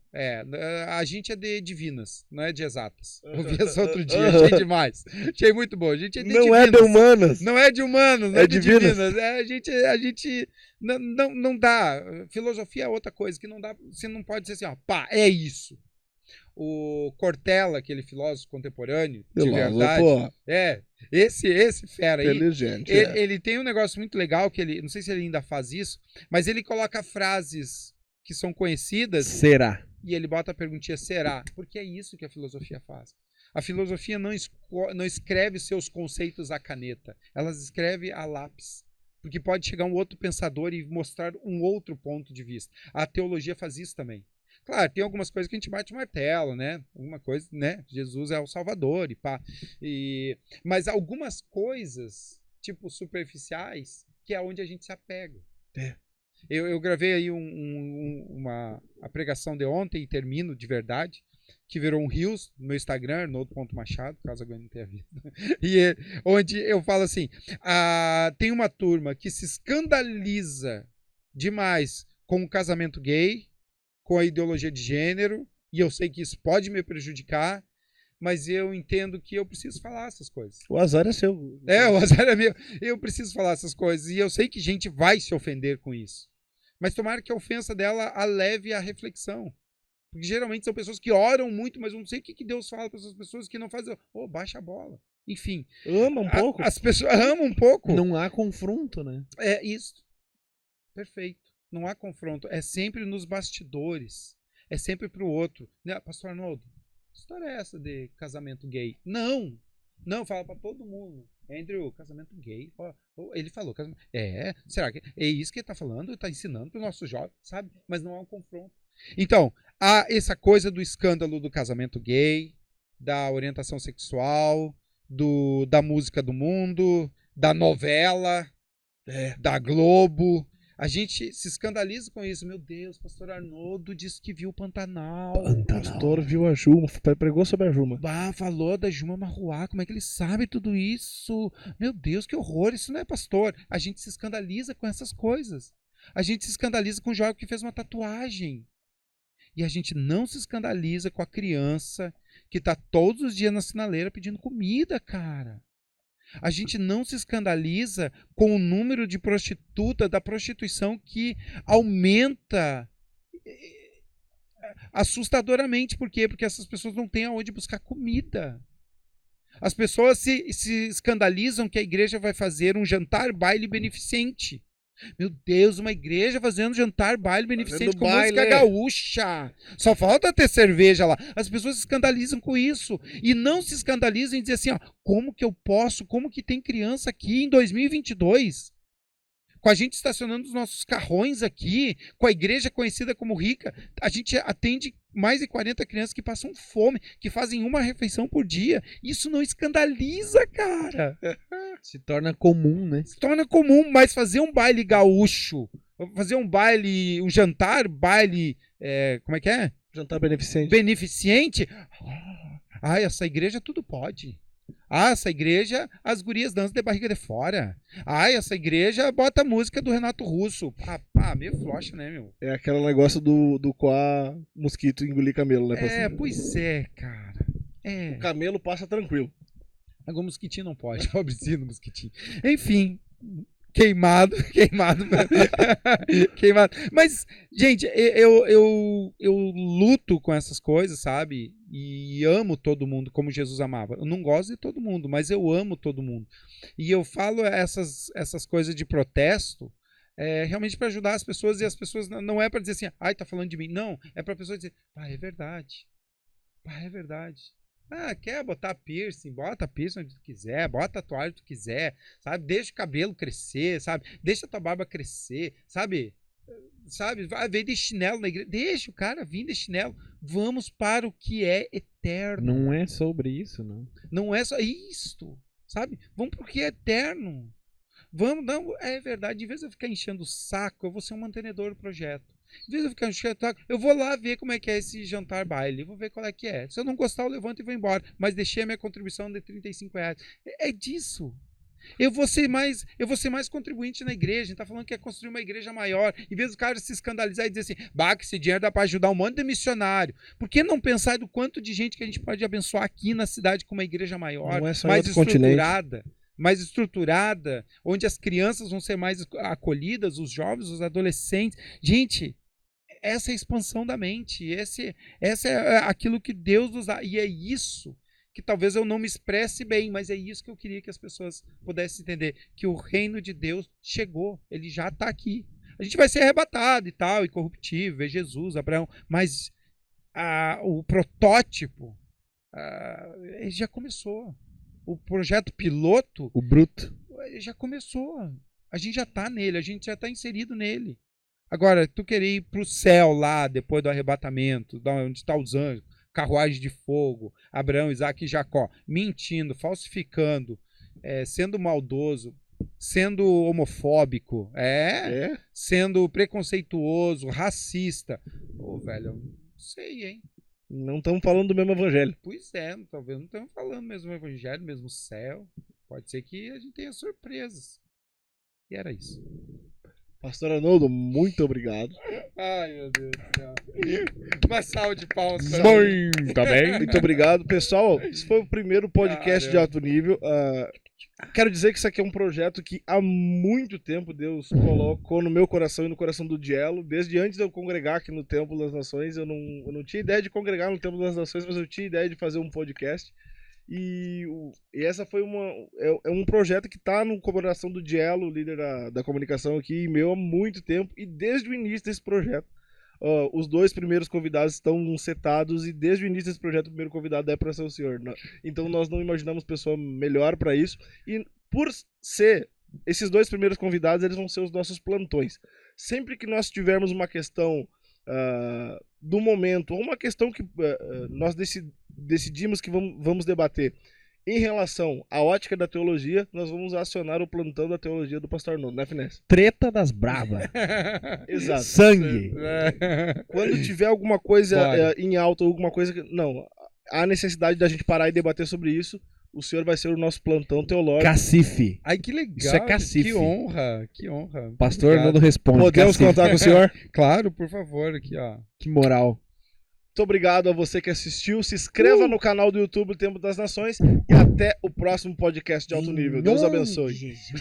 a gente é de divinas, não é de exatas. Eu vi isso outro dia, achei demais. Achei muito bom. A gente é de Não divinas. é de humanas. Não é de humanos, não É é de divinas. divinas. A gente não dá. Filosofia é outra coisa, que não dá. Você não pode dizer assim, ó, é isso. O Cortella, aquele filósofo contemporâneo, de verdade. Esse fera aí. Inteligente. Ele tem um negócio muito legal que ele, não sei se ele ainda faz isso, mas ele coloca frases que são conhecidas. Será? E ele bota a perguntinha, será? Porque é isso que a filosofia faz. A filosofia não escreve seus conceitos à caneta, ela escreve a lápis. Porque pode chegar um outro pensador e mostrar um outro ponto de vista. A teologia faz isso também. Claro, tem algumas coisas que a gente bate o martelo, né? Alguma coisa, né? Jesus é o Salvador e pá. Mas algumas coisas, tipo superficiais, que é onde a gente se apega. Eu gravei aí a pregação de ontem e termino de verdade, que virou um Reels no meu Instagram, arnoldo.machado, caso alguém não tenha visto. E onde eu falo assim, tem uma turma que se escandaliza demais com o casamento gay, com a ideologia de gênero, e eu sei que isso pode me prejudicar, mas eu entendo que eu preciso falar essas coisas. O azar é seu. O azar é meu. Eu preciso falar essas coisas, e eu sei que gente vai se ofender com isso. Mas tomara que a ofensa dela a leve à reflexão. Porque geralmente são pessoas que oram muito, mas eu não sei o que Deus fala para essas pessoas que não fazem. Baixa a bola. Enfim. Ama um pouco. As pessoas amam um pouco. Não há confronto, né? É isso. Perfeito. Não há confronto. É sempre nos bastidores. É sempre pro outro. Pastor Arnoldo, que história é essa de casamento gay? Não. Não, fala para todo mundo. Andrew, casamento gay. Ele falou. Será que é isso que ele tá falando? Tá ensinando pro nosso jovem, sabe? Mas não há um confronto. Então, há essa coisa do escândalo do casamento gay, da orientação sexual, da música do mundo, da novela, da Globo. A gente se escandaliza com isso. Meu Deus, pastor Arnoldo disse que viu o Pantanal. O pastor viu a Juma, pregou sobre a Juma. Bah, falou da Juma Marruá, como é que ele sabe tudo isso? Meu Deus, que horror, isso não é pastor. A gente se escandaliza com essas coisas. A gente se escandaliza com o jovem que fez uma tatuagem. E a gente não se escandaliza com a criança que tá todos os dias na sinaleira pedindo comida, cara. A gente não se escandaliza com o número de prostitutas, da prostituição que aumenta assustadoramente. Por quê? Porque essas pessoas não têm aonde buscar comida. As pessoas se escandalizam que a igreja vai fazer um jantar baile beneficente. Meu Deus, uma igreja fazendo jantar baile beneficente com música gaúcha. Só falta ter cerveja lá. As pessoas se escandalizam com isso. E não se escandalizam em dizer assim, ó, como que eu posso, como que tem criança aqui em 2022? Com a gente estacionando os nossos carrões aqui, com a igreja conhecida como rica, a gente atende mais de 40 crianças que passam fome, que fazem uma refeição por dia. Isso não escandaliza, cara. Se torna comum, né? Se torna comum, mas fazer um baile gaúcho, fazer um baile, um jantar, baile, como é que é? Jantar beneficente. Beneficente. Ai, essa igreja tudo pode. Ah, essa igreja, as gurias dançam de barriga de fora. Ah, essa igreja bota a música do Renato Russo. Meio flocha, né, meu? É aquele negócio do coar mosquito e engolir camelo, né? Pois é, cara. O camelo passa tranquilo. Agora o mosquitinho não pode, pobrezinho do mosquitinho. Enfim, queimado. Queimado. Mas, gente, eu luto com essas coisas, sabe? E amo todo mundo como Jesus amava. Eu não gosto de todo mundo, mas eu amo todo mundo. E eu falo essas coisas de protesto realmente para ajudar as pessoas, e as pessoas não é para dizer assim, ai, tá falando de mim. Não, é para a pessoa dizer, é verdade. É verdade. Ah, quer botar piercing? Bota piercing onde tu quiser, bota tatuagem onde tu quiser, sabe? Deixa o cabelo crescer, sabe? Deixa a tua barba crescer, sabe? Vai vir de chinelo na igreja. Deixa o cara vir de chinelo. Vamos para o que é eterno. Não é sobre isso, não. Não é só isto, sabe? Vamos para o que é eterno. Vamos, não, é verdade. Em vez de eu ficar enchendo o saco, eu vou ser um mantenedor do projeto. Em vez de eu ficar enchendo o saco, eu vou lá ver como é que é esse jantar baile. Eu vou ver qual é que é. Se eu não gostar, eu levanto e vou embora. Mas deixei a minha contribuição de R$35. É disso. Eu vou ser mais contribuinte na igreja. A gente tá falando que é construir uma igreja maior. Em vez do cara se escandalizar e dizer assim, que esse dinheiro dá para ajudar um monte de missionário. Por que não pensar do quanto de gente que a gente pode abençoar aqui na cidade com uma igreja maior, mais estruturada, onde as crianças vão ser mais acolhidas, os jovens, os adolescentes. Gente, essa é a expansão da mente. Essa é aquilo que Deus nos dá. E é isso que talvez eu não me expresse bem, mas é isso que eu queria que as pessoas pudessem entender, que o reino de Deus chegou, ele já está aqui. A gente vai ser arrebatado e tal, incorruptível, ver Jesus, Abraão, mas o protótipo já começou. O projeto piloto, o bruto, já começou. A gente já está nele, a gente já está inserido nele. Agora, tu querer ir para o céu lá, depois do arrebatamento, onde está os anjos, carruagem de fogo, Abraão, Isaac e Jacó, mentindo, falsificando, sendo maldoso, sendo homofóbico, sendo preconceituoso, racista. Pô, velho, eu não sei, hein? Não estamos falando do mesmo evangelho. Pois é, talvez não estamos falando do mesmo evangelho, mesmo céu. Pode ser que a gente tenha surpresas. E era isso. Pastor Arnoldo, muito obrigado. Ai, meu Deus do céu. Uma salva de palmas. Tá bem? Muito obrigado. Pessoal, esse foi o primeiro podcast de alto nível. Quero dizer que isso aqui é um projeto que há muito tempo Deus colocou no meu coração e no coração do Dielo. Desde antes de eu congregar aqui no Templo das Nações, eu não tinha ideia de congregar no Templo das Nações, mas eu tinha ideia de fazer um podcast. E essa foi um projeto que está no coração do Dielo, líder da comunicação aqui, meu há muito tempo. E desde o início desse projeto, os dois primeiros convidados estão setados, e desde o início desse projeto o primeiro convidado é para ser o senhor. Então nós não imaginamos pessoa melhor para isso. E por ser esses dois primeiros convidados, eles vão ser os nossos plantões. Sempre que nós tivermos uma questão do momento, ou uma questão que nós decidimos que vamos debater, Em relação à ótica da teologia, nós vamos acionar o plantão da teologia do pastor Arnoldo, né, Finesse? Treta das bravas. Exato. Sangue. Quando tiver alguma coisa Bora. em alta, alguma coisa que... Não, há necessidade da gente parar e debater sobre isso. O senhor vai ser o nosso plantão teológico. Cacife. Ai, que legal. Isso é cacife. Que honra, que honra. Pastor Obrigado. Arnoldo responde. Podemos cacife. contar com o senhor? Claro, por favor, aqui, ó. Que moral. Muito obrigado a você que assistiu. Se inscreva no canal do YouTube Tempo das Nações e até o próximo podcast de alto nível. Deus Em nome abençoe. de Jesus.